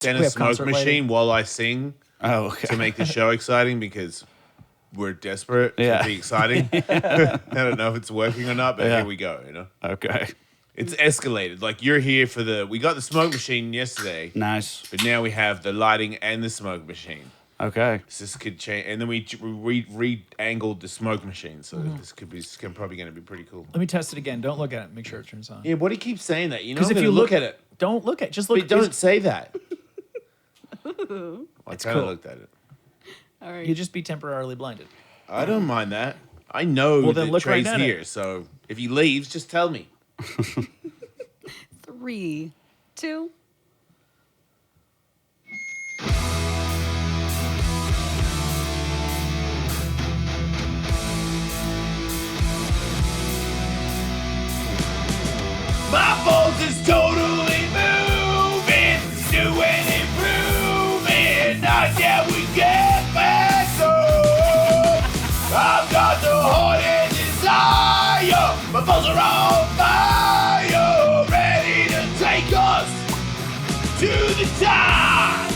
and We a have smoke concert machine lighting. while I sing Oh, okay. to make the show exciting because we're desperate Yeah. to be exciting. I don't know if it's working or not, but Yeah. here we go. You know, Okay. it's escalated. Like you're here for we got the smoke machine yesterday, Nice. but now we have the lighting and the smoke machine. Okay. So this could change, and then we re-angled the smoke machine, so this could be probably going to be pretty cool. Let me test it again. Don't look at it. Make sure it turns on. Yeah, why do you keep saying that? You know, Because I'm if gonna you look at it. don't look at it. Just look. But don't say that. I It's kind of cool. looked at it. All right. You just be temporarily blinded. I don't mind that. I know Well, then that look right Trae's at it. here, so if he leaves, just tell me. 3, 2. My folks is totally moving, new and improving. Not yet we get back home. I've got the heart and desire. My folks are on fire, ready to take us to the top.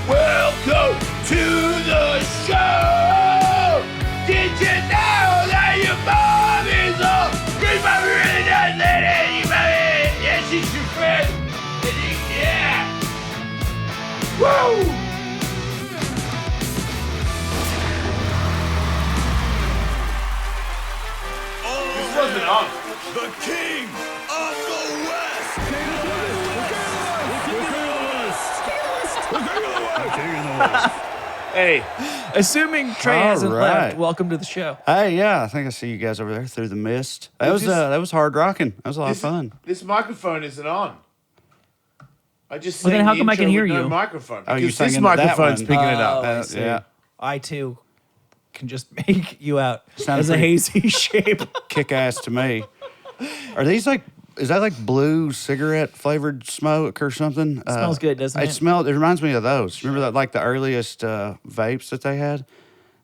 Welcome to the show. Did you know that your mom is a great mom? Really does let it, you baby. Yeah, she's your friend. Yeah. Woo! This wasn't on. The king of the West! Hey, Assuming Trae All hasn't right. left, welcome to the show. Hey, yeah, I think I see you guys over there through the mist. That was hard rocking. That was a lot of fun. This microphone isn't on. I just Well, then sang how the come I can intro hear with no you? microphone. Oh, Because you're this singing that microphone's one. picking it up. I see. Yeah. I too can just make you out Sounded as a pretty- hazy shape. Kick ass to me. Are these like? Is that like blue cigarette flavored smoke or something? Smells good, doesn't it? It reminds me of those. Remember that, like the earliest vapes that they had.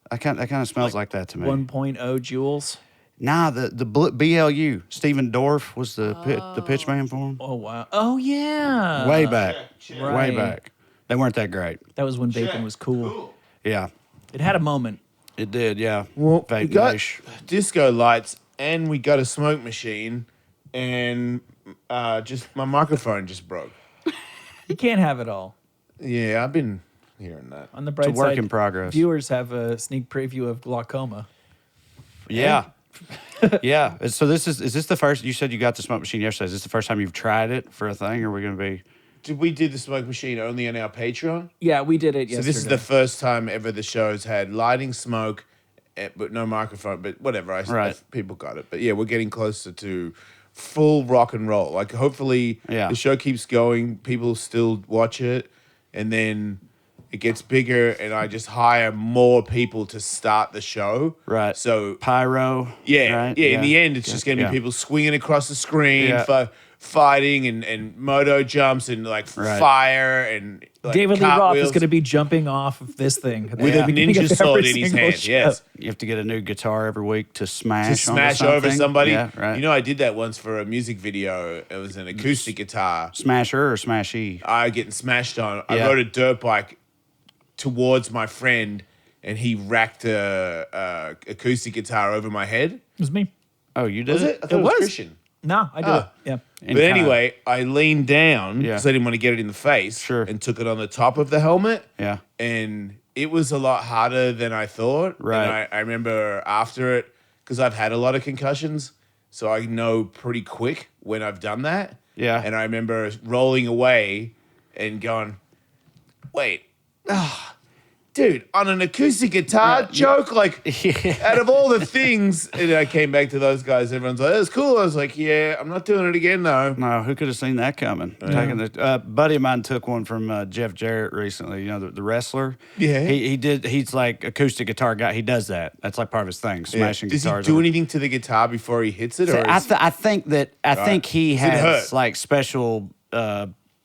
That kind of smells like that to me. 1.0 joules. Nah, the BLU. Stephen Dorff was the pitch man for him. Oh wow. Oh yeah. Way back, way Right. back. They weren't that great. That was when vaping was cool. Yeah, It had a moment. it did. Yeah. Well, we Vape got niche. disco lights and we got a smoke machine, and just my microphone just broke. You can't have it all. Yeah, I've been hearing that. On the bright work side, in progress. viewers have a sneak preview of glaucoma. Yeah. Yeah. So is this the first? You said you got the smoke machine yesterday. Is this the first time you've tried it for a thing, or are we going to be? Did we do the smoke machine only on our Patreon? Yeah, we did it So yesterday. this is the first time ever the show's had lighting, smoke, but no microphone. But whatever, Right. people got it. But yeah, we're getting closer to full rock and roll. Like hopefully Yeah. the show keeps going, people still watch it, and then it gets bigger, and I just hire more people to start the show. Right. So Pyro. yeah, right? yeah. In the end, it's just going to be Yeah. people swinging across the screen, Yeah. fighting and moto jumps and like Right. fire and like David Lee Roth is cartwheels going to be jumping off of this thing with a ninja sword in his hand. Yes, You have to get a new guitar every week to smash to onto smash over something. somebody. Yeah, right. You know, I did that once for a music video. It was an acoustic guitar. Smasher or Smashy? I getting smashed on. I Yeah. rode a dirt bike towards my friend, and he racked a acoustic guitar over my head. It was me. Oh, you did Was it? I thought it was was. Christian. No, I did Ah. it. Yeah. And But kinda- anyway, I leaned down Yeah. because I didn't want to get it in the face. Sure. And took it on the top of the helmet. Yeah. And it was a lot harder than I thought. Right. And I remember after it, because I've had a lot of concussions, so I know pretty quick when I've done that. Yeah. And I remember rolling away and going, wait, dude, on an acoustic guitar joke, like out of all the things, and I came back to those guys. Everyone's like, "That's cool." I was like, "Yeah, I'm not doing it again, though." No, who could have seen that coming? Taking the buddy of mine took one from Jeff Jarrett recently. You know, the wrestler. Yeah. he did. He's like acoustic guitar guy. He does that. That's like part of his thing. Smashing Does he guitars. do over- anything to the guitar before he hits it, So or I, is, think he Does it hurt? has like special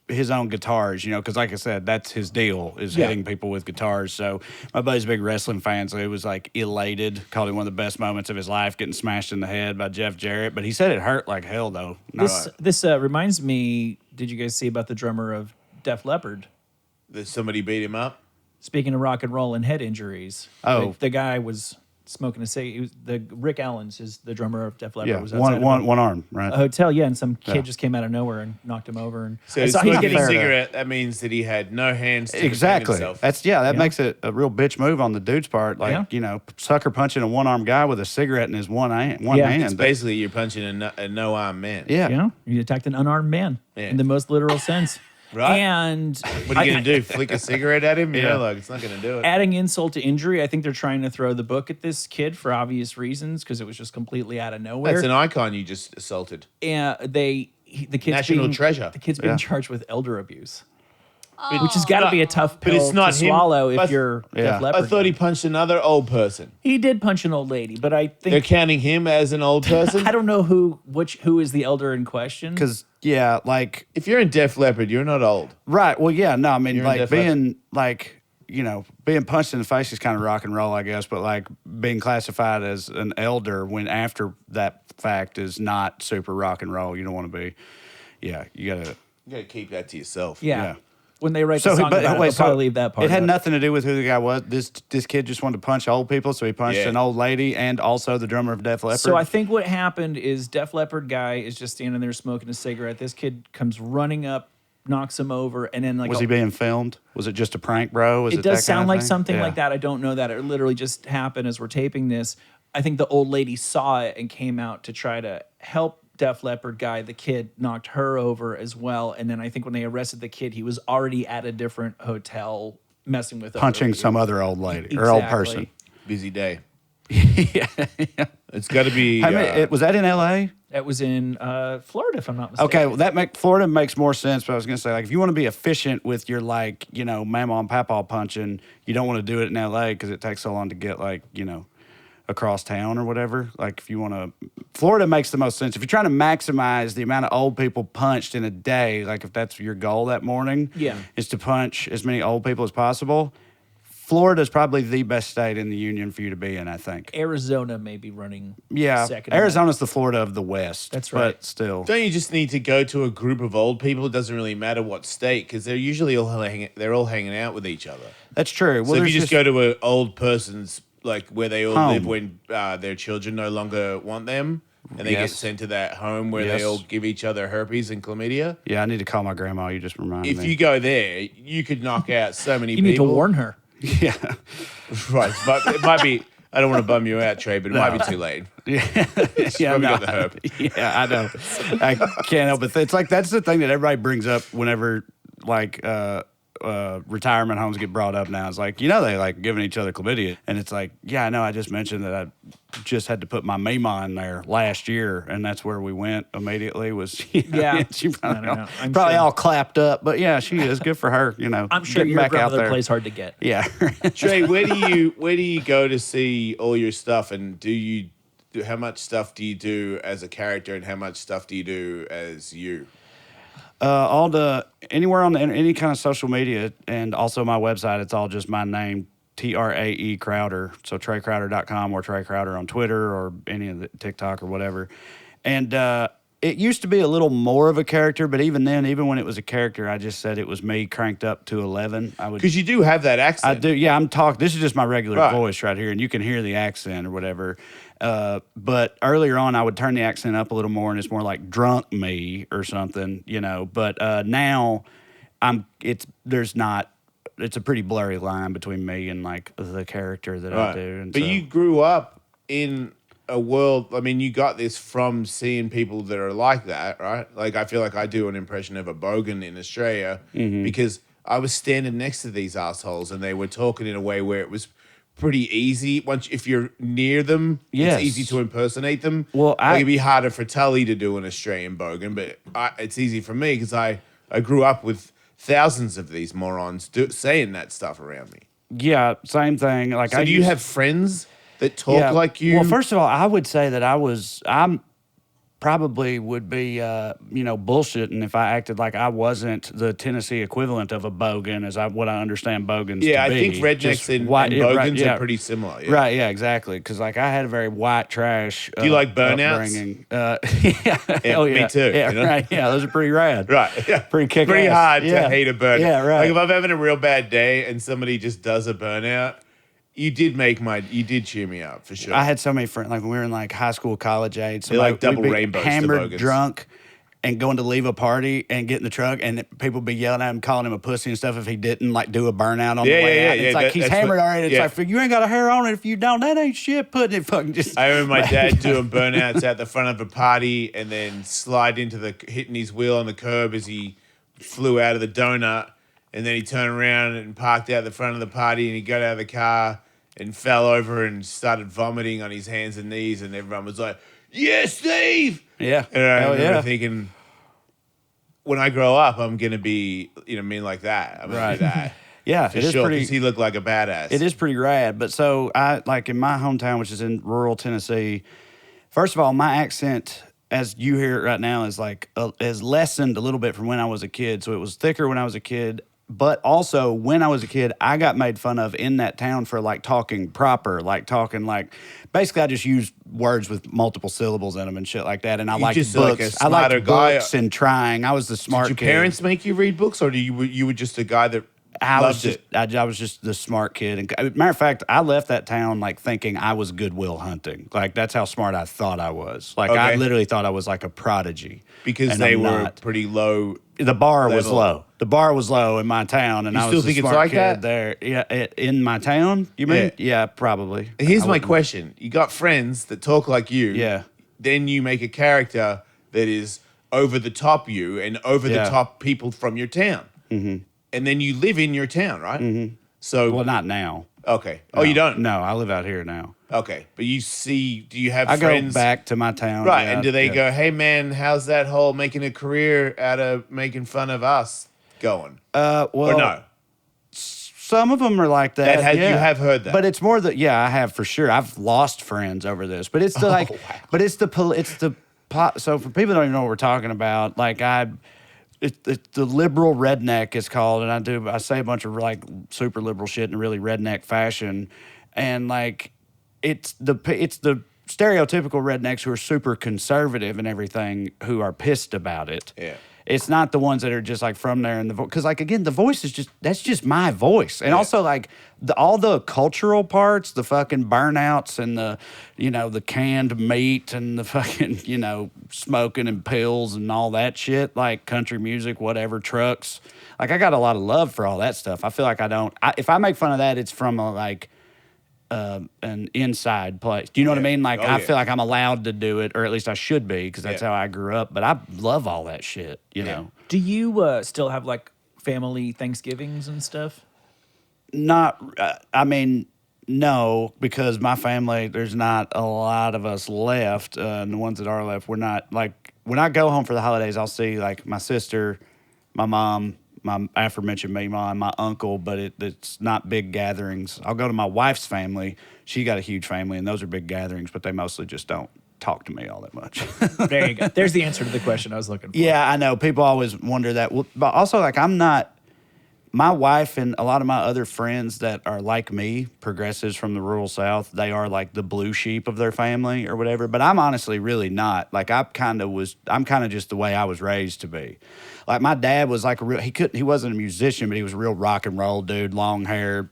his own guitars, you know, because like I said, that's his deal is hitting people with guitars. So my buddy's a big wrestling fan, so he was like elated, called it one of the best moments of his life, getting smashed in the head by Jeff Jarrett. But he said it hurt like hell though. This reminds me. Did you guys see about the drummer of Def Leppard. That somebody beat him up. Speaking of rock and roll and head injuries, the guy was smoking a cig. The Rick Allen's is the drummer of Def Leppard. Yeah, was outside one arm, right? a hotel, and some kid just came out of nowhere and knocked him over. And So I he's saw he's smoking getting a cigarette. That means that he had no hands to defend Exactly. himself. That makes it a real bitch move on the dude's part. Like, Yeah. sucker punching a one-armed guy with a cigarette in his one hand. It's basically you're punching a no-armed man. Yeah. You attacked an unarmed man in the most literal sense. Right. And What are you going to do? Flick a cigarette at him? You know, like, it's not going to do it. adding insult to injury, I think they're trying to throw the book at this kid for obvious reasons because it was just completely out of nowhere. That's an icon you just assaulted. And the kid's National treasure. The kid's being charged with elder abuse, which has got to be a tough But pill it's not to him. swallow if But- you're Def I Leppard. thought he punched another old person. He did punch an old lady, but I They're think counting him as an old person? I don't know who is the elder in question. Because, like, If you're in Def Leppard, you're not old. right. Well, yeah, no, I mean, You're in like, Def being, like, being punched in the face is kind of rock and roll, I guess, but, like, being classified as an elder when after that fact is not super rock and roll. You don't want to be, you got to. You got to keep that to yourself. Yeah. When they write the song about it, they'll probably leave that part It had out. nothing to do with who the guy was. This kid just wanted to punch old people, so he punched an old lady and also the drummer of Def Leppard. So I think what happened is Def Leppard guy is just standing there smoking a cigarette. This kid comes running up, knocks him over, and then was he being filmed? Was it just a prank, bro? Was it that does kind sound of like thing? something Yeah. like that. I don't know that. It literally just happened as we're taping this. I think the old lady saw it and came out to try to help Def Leppard guy. The kid knocked her over as well. And then I think when they arrested the kid, he was already at a different hotel messing with punching some other old lady or Exactly. old person. Busy day. yeah. It's got to be. Was that in L.A.? That was in Florida, if I'm not mistaken. Okay, well, Florida makes more sense. But I was going to say, like, if you want to be efficient with your, like, mama and papa punching, you don't want to do it in L.A. because it takes so long to get, like, across town or whatever. Like, if you want to, Florida makes the most sense. If you're trying to maximize the amount of old people punched in a day, like if that's your goal that morning, is to punch as many old people as possible, Florida is probably the best state in the union for you to be in, I think. Arizona may be running second. Arizona's the Florida of the West. That's right. But still. Don't you just need to go to a group of old people? It doesn't really matter what state, because they're usually all hanging out with each other. That's true. So if you just go to an old person's, like where they all live when their children no longer want them, and they get sent to that home where they all give each other herpes and chlamydia. Yeah, I need to call my grandma. You just reminded me. If you go there, you could knock out so many You people. need to warn her. Yeah. Right. But it might be, I don't want to bum you out, Trey, but it might be too late. Yeah, She's probably got the herp. Yeah, I know. I can't help it. It's like that's the thing that everybody brings up whenever like retirement homes get brought up now. It's like, they like giving each other chlamydia, and it's like, yeah, I know. I just mentioned that I just had to put my Mima in there last year, and that's where we went immediately. Was she probably, sure. all clapped up, but yeah, she is good for her. I'm sure getting your back out grandmother there. plays hard to get. Yeah. Trey, where do you go to see all your stuff, and how much stuff do you do as a character, and how much stuff do you do as you? Anywhere on any kind of social media, and also my website, it's all just my name, Trae Crowder. So TraeCrowder.com or Trae Crowder on Twitter or any of the TikTok or whatever. And it used to be a little more of a character, but even then, even when it was a character, I just said it was me cranked up to 11. Because you do have that accent. I do, yeah. I'm talking. This is just my regular voice right here, and you can hear the accent or whatever. But earlier on, I would turn the accent up a little more, and it's more like drunk me or something, But now, it's a pretty blurry line between me and like the character that I do. And but you grew up in a world. I mean, you got this from seeing people that are like that, right? Like, I feel like I do an impression of a bogan in Australia because I was standing next to these assholes, and they were talking in a way where it was pretty easy. If you're near them, it's easy to impersonate them. Well, it'd be harder for Tully to do an Australian bogan, but it's easy for me because I grew up with thousands of these morons saying that stuff around me. Yeah, same thing. Like, So do you have friends that talk like you? Well, first of all, I would say that I'm probably would be, bullshitting if I acted like I wasn't the Tennessee equivalent of a bogan, what I understand bogans to be. I think rednecks Just and white- bogans yeah. are pretty similar. Yeah. Right, yeah, exactly. Because like I had a very white trash. Do you like burnouts? Upbringing. Yeah, Oh, me too. Yeah, You know? right. Yeah, those are pretty rad. Right. Yeah. Pretty kick Pretty ass. hard Yeah. to hate a burnout. Yeah, right. Like if I'm having a real bad day and somebody just does a burnout, you did cheer me up for sure. I had so many friends, like when we were in like high school, college age. They're like double we'd be rainbows to hammered, bogans. drunk, and going to leave a party and get in the truck, and people be yelling at him, calling him a pussy and stuff if he didn't like do a burnout on the way out. It's like he's hammered already. It's like, you ain't got a hair on it if you don't. That ain't shit. Putting it fucking just. I remember my dad doing burnouts at the front of a party and then hitting his wheel on the curb as he flew out of the donut, and then he turned around and parked out the front of the party, and he got out of the car and fell over and started vomiting on his hands and knees, and everyone was like, "Yeah, Steve!" Yeah. And I Hell remember yeah. thinking, when I grow up, I'm gonna be, like that. I'm gonna do that. Yeah, For it is sure, pretty. because he looked like a badass. It is pretty rad. But so I like in my hometown, which is in rural Tennessee. First of all, my accent, as you hear it right now, is like has lessened a little bit from when I was a kid. So it was thicker when I was a kid. But also, when I was a kid, I got made fun of in that town for like talking proper, like talking like. Basically, I just used words with multiple syllables in them and shit like that. And I liked just books. like a I liked smarter guy. books and trying. I was the smart Did kid. your parents make you read books, or you were just a guy that I loved was just the smart kid. And matter of fact, I left that town like thinking I was Goodwill Hunting. Like that's how smart I thought I was. Like I Okay. literally thought I was like a prodigy because And they I'm were not. pretty low. The bar was level. low. The bar was low in my town, and You I still was think the it's smart like kid that? there. Yeah, in my town. You mean? Yeah, probably. Here's I my wouldn't- question: you got friends that talk like you. Yeah. Then you make a character that is over the top you and over the Yeah. top people from your town, and then you live in your town, right? Mm-hmm. So Well, not now. okay. Oh, you don't? No, I live out here now. Okay, but do you have I friends? go back to my town. Right, yeah, and do they yeah. go, "Hey man, how's that whole making a career out of making fun of us going?" Well, Or no? Some of them are like that. You have heard that. But it's more that I have for sure. I've lost friends over this. But it's the so for people that don't even know what we're talking about, like it's the liberal redneck is called, and I say a bunch of like super liberal shit in a really redneck fashion, and like it's the stereotypical rednecks who are super conservative and everything who are pissed about it. Yeah. It's not the ones that are just like from there, and because like again, the voice is that's just my voice, and also like all the cultural parts, the fucking burnouts and the canned meat and the fucking smoking and pills and all that shit, like country music, whatever, trucks. Like I got a lot of love for all that stuff. I feel like if I make fun of that, it's from an inside place. Do you know what I mean? Like I feel like I'm allowed to do it, or at least I should be, because that's how I grew up. But I love all that shit, you know. Do you still have like family Thanksgivings and stuff? Not, no, because my family, there's not a lot of us left. And the ones that are left, we're not like when I go home for the holidays, I'll see like my sister, my mom, my aforementioned me mom, my uncle, but it's not big gatherings. I'll go to my wife's family. She got a huge family, and those are big gatherings, but they mostly just don't talk to me all that much. There you go. There's the answer to the question I was looking for. Yeah, I know. People always wonder that. Well, but also, like, I'm not. My wife and a lot of my other friends that are like me, progressives from the rural South, they are like the blue sheep of their family or whatever. But I'm honestly really not. Like I'm kind of just the way I was raised to be. Like my dad was like he wasn't a musician, but he was a real rock and roll dude, long hair,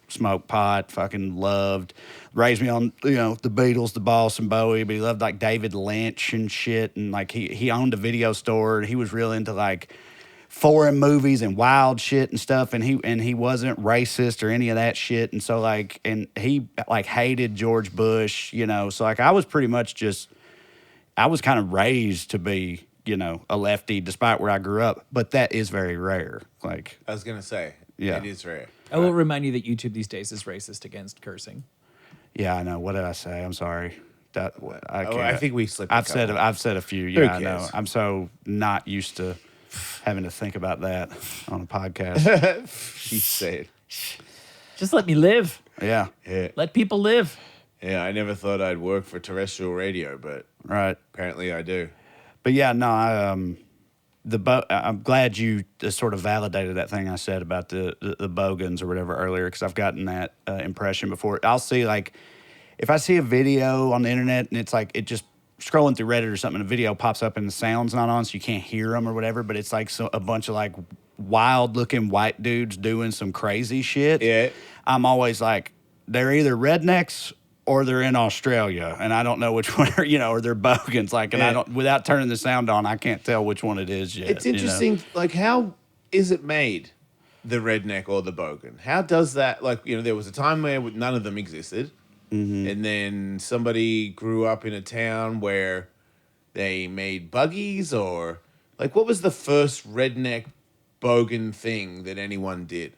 smoked pot, fucking loved. Raised me on, the Beatles, the Boss and Bowie, but he loved like David Lynch and shit. And like he owned a video store, and he was real into like foreign movies and wild shit and stuff, and he wasn't racist or any of that shit, and so like, and he like hated George Bush, so like I was pretty much I was kind of raised to be, a lefty despite where I grew up, but that is very rare. Like I was gonna say, Yeah. it is rare. I will remind you that YouTube these days is racist against cursing. yeah, I know. What did I say? I'm sorry. That I can't. I think we slipped. I've said a few. Who Yeah, I know. cares? I'm so not used to having to think about that on a podcast. She said, Just let me live. Yeah. "Yeah, Let people live. yeah." I never thought I'd work for terrestrial radio, but Right. Apparently, I do. But yeah, no, I'm glad you sort of validated that thing I said about the bogans or whatever earlier, because I've gotten that impression before. I'll see, like, if I see a video on the internet and it's like it just scrolling through Reddit or something, a video pops up and the sound's not on, so you can't hear them or whatever, but it's like a bunch of like wild looking white dudes doing some crazy shit. Yeah. I'm always like, they're either rednecks or they're in Australia, and I don't know which one, or they're bogans. Like, and I don't, without turning the sound on, I can't tell which one it is yet. It's interesting. Like, how is it made, the redneck or the bogan? How does that? Like, there was a time where none of them existed, and then somebody grew up in a town where they made buggies, or like, what was the first redneck bogan thing that anyone did?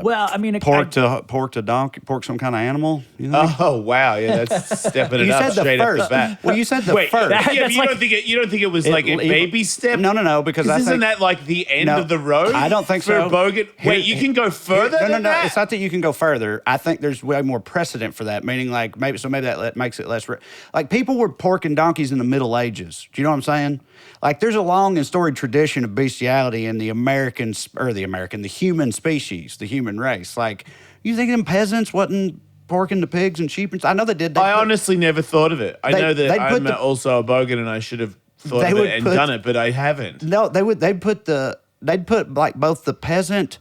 Well, I mean, Pork to donkey, pork some kind of animal. You know? Oh wow, yeah, that's stepping it You up said the straight off first. the bat. Well, you said the Wait, first. yeah, but That's you don't think it was like a baby step? No, because I Isn't think that like the end No, of the road? I don't think for so. Bogan? Wait, you can go further No, than that? It's not that you can go further. I think there's way more precedent for that. Meaning, like maybe that makes it less. Like people were porking donkeys in the Middle Ages. Do you know what I'm saying? Like there's a long and storied tradition of bestiality in the the human species, the human race. Like you think them peasants wasn't porking the pigs and sheep? I know they did. I honestly never thought of it. I know that they'd put I'm also a bogan and I should have thought They of would it and put- done it, but I haven't. No, they'd put like both the peasant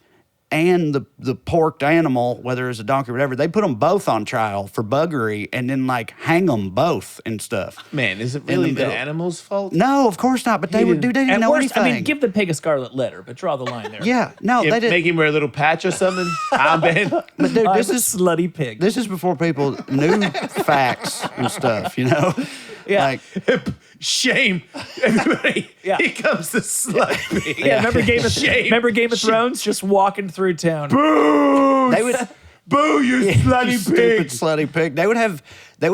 and the porked animal, whether it's a donkey or whatever, they put them both on trial for buggery and then like hang them both and stuff. Man, is it really the middle. animal's fault? No, of course not. But they didn't at know worst, anything. I mean, give the pig a scarlet letter, but draw the line there. yeah, no, Yeah, they didn't. make him wear a little patch or something? Armband? But dude, I'm this a is slutty pig. this is before people knew facts and stuff. Yeah. Like Shame. Everybody, Yeah. here comes the slut pig. Yeah, remember Shame. remember Game of Thrones? Just walking through town. Boo! they would. Boo, you You slutty stupid pig. slutty pig. They would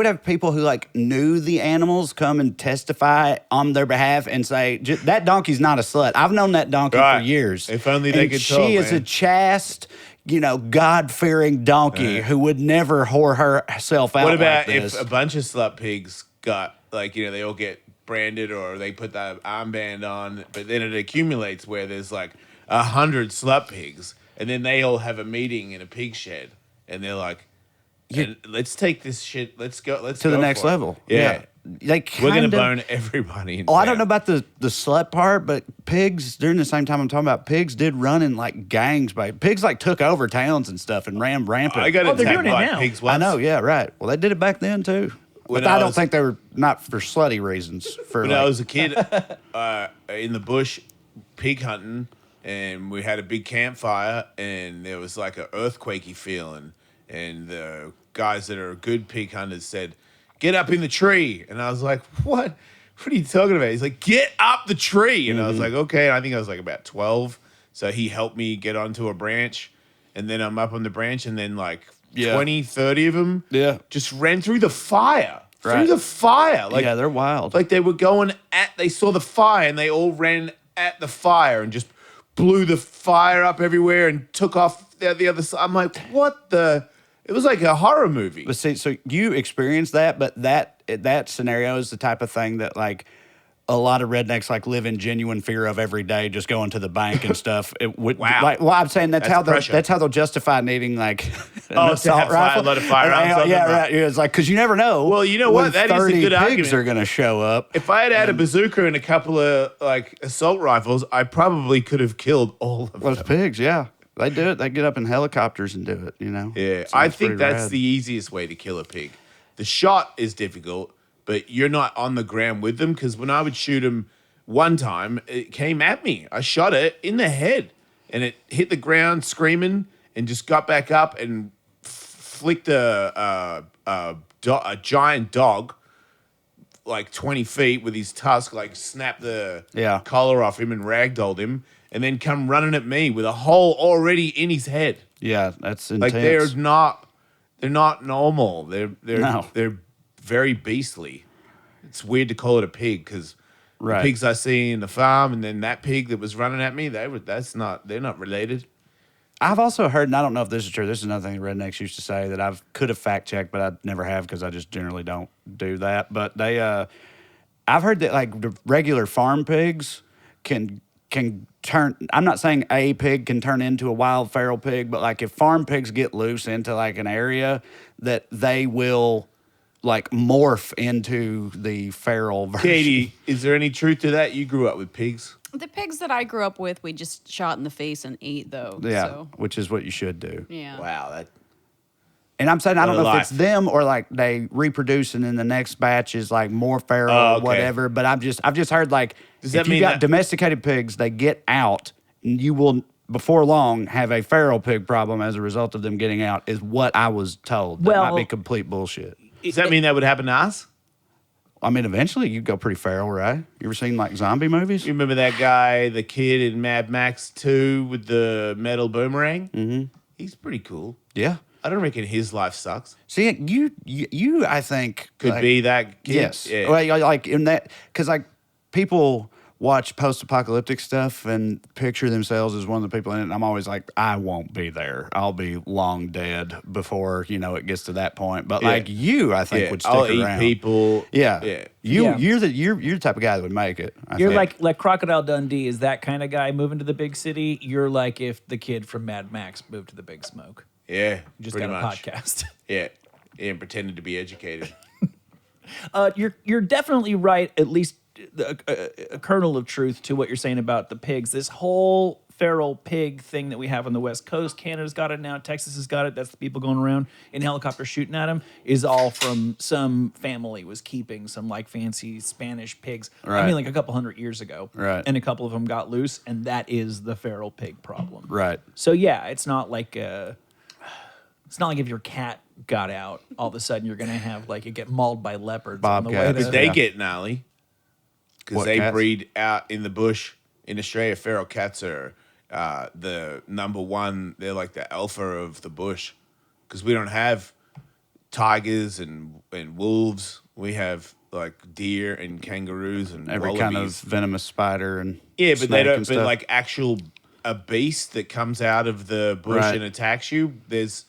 have people who like knew the animals come and testify on their behalf and say that donkey's not a slut. I've known that donkey Right. for years. If only they And could she tell, is a man. chaste, God-fearing donkey who would never whore herself out. What about like this. if a bunch of slut pigs got, like, they all get branded or they put that armband on, but then it accumulates where there's like 100 slut pigs, and then they all have a meeting in a pig shed, and they're like, let's take this shit, let's to go the next for it." level? Yeah. They We're going to kinda- bone everybody in Oh, I town. don't know about the slut part, but pigs, during the same time I'm talking about, pigs did run in like gangs. Pigs like took over towns and stuff and ran rampant. I got Oh, they're attacked doing it by now. pigs I once. know, yeah, right. Well, they did it back then too. When But I I don't was- think they were not for slutty reasons. For When like, I was a kid, in the bush, pig hunting, and we had a big campfire, and there was like an earthquakey feeling, and the guys that are good pig hunters said, "Get up in the tree," and I was like, "What? What are you talking about?" He's like, "Get up the tree," and I was like, "Okay." And I think I was like about 12, so he helped me get onto a branch, and then I'm up on the branch, and then like Yeah. 20, 30 of them, Yeah. just ran through the fire. Right. Through the fire, like yeah, they're wild. like they were they saw the fire and they all ran at the fire and just blew the fire up everywhere and took off the other side. I'm like, what the? It was like a horror movie. But see, so you experienced that, but that scenario is the type of thing that like a lot of rednecks like live in genuine fear of every day, just going to the bank and stuff. Wow. Like, well, I'm saying that's That's how they'll justify needing like an to assault have rifle. a lot of firearms on Yeah, them. right. Yeah, it's like because you never know. Well, you know when what? That is a 30 good pigs argument. are going to show up. If I had had a bazooka and a couple of like assault rifles, I probably could have killed all of Well, them. it's pigs, yeah. They do it. They get up in helicopters and do it. Yeah, So I it's think pretty that's rad. the easiest way to kill a pig. The shot is difficult, but you're not on the ground with them because when I would shoot them one time, it came at me. I shot it in the head and it hit the ground screaming and just got back up and flicked a giant dog like 20 feet with his tusk, like snapped the Yeah. collar off him and ragdolled him and then come running at me with a hole already in his head. Yeah, that's intense. Like they're not normal. No. They're very beastly. It's weird to call it a pig because Right. the pigs I see in the farm and then that pig that was running at me, they're not related. I've also heard, and I don't know if this is true. This is another thing the rednecks used to say that I could have fact checked, but I never have because I just generally don't do that. But I've heard that like the regular farm pigs can turn. I'm not saying a pig can turn into a wild feral pig, but like if farm pigs get loose into like an area, that they will like morph into the feral version. Katie, is there any truth to that? You grew up with pigs. The pigs that I grew up with, we just shot in the face and ate, though. Yeah, So, which is what you should do. yeah. Wow, that And I'm saying I don't What a know if it's life. them or like they reproduce and then the next batch is like more feral Oh, or okay. whatever. But I've just heard like Does if that you mean got that- domesticated pigs, they get out and you will before long have a feral pig problem as a result of them getting out. Is what I was told. That Well- might be complete bullshit. does that mean that would happen to us? I mean, eventually you go pretty feral, right? You ever seen like zombie movies? You remember that guy, the kid in Mad Max 2 with the metal boomerang? Mm-hmm. He's pretty cool. Yeah. I don't reckon his life sucks. See, you I think Could like, be that kid. Yes. Yeah. Well, like in that, because like people watch post-apocalyptic stuff and picture themselves as one of the people in it. And I'm always like, I won't be there. I'll be long dead before it gets to that point. But Yeah. like you, I think Yeah, would stick I'll around. eat people. Yeah. Yeah. You're Yeah. the type of guy that would make it. I You're think. like Crocodile Dundee is that kind of guy moving to the big city. You're like if the kid from Mad Max moved to the Big Smoke. Yeah. You just pretty got a much. podcast. Yeah. And pretended to be educated. You're definitely right. At least a kernel of truth to what you're saying about the pigs. This whole feral pig thing that we have on the West Coast, Canada's got it now. Texas has got it. That's the people going around in helicopters shooting at them. Is all from some family was keeping some like fancy Spanish pigs. I Right. mean, like a couple hundred years ago. Right. And a couple of them got loose, and that is the feral pig problem. right. So yeah, it's not like if your cat got out, all of a sudden you're gonna have like it get mauled by leopards on the way Bobcats. to. But they Yeah. get gnarly. Because What, they cats? breed out in the bush. In Australia, feral cats are the number one. They're like the alpha of the bush. Because we don't have tigers and wolves. We have like deer and kangaroos and Every kind of wallabies. venomous spider and Yeah, but snake they and don't. But stuff. like actual a beast that comes out of the bush Right. and attacks you. There's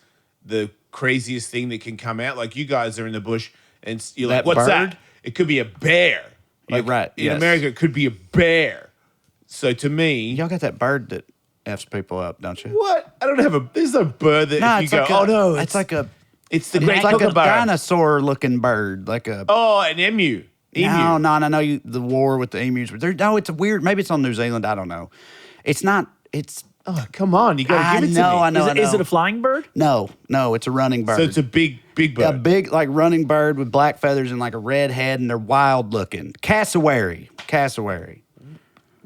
the craziest thing that can come out. Like you guys are in the bush and you're like, That "What's bird? that?" It could be a bear. You're Like, right, In yes. America, it could be a bear. So to me, y'all got that bird that f's people up, don't you? what? I don't have a. There's no bird that No, if you it's go, like "Oh no, it's like a it's the great it's like a kookaburra." dinosaur-looking bird, like a. Oh, an emu. No, I know the war with the emus. No, it's a weird. Maybe it's on New Zealand. I don't know. It's not. It's. Oh, come on, you gotta I give it know. I to me. know. Is it a flying bird? No, it's a running bird. So it's a big bird. a big like running bird with black feathers and like a red head, and they're wild looking. Cassowary.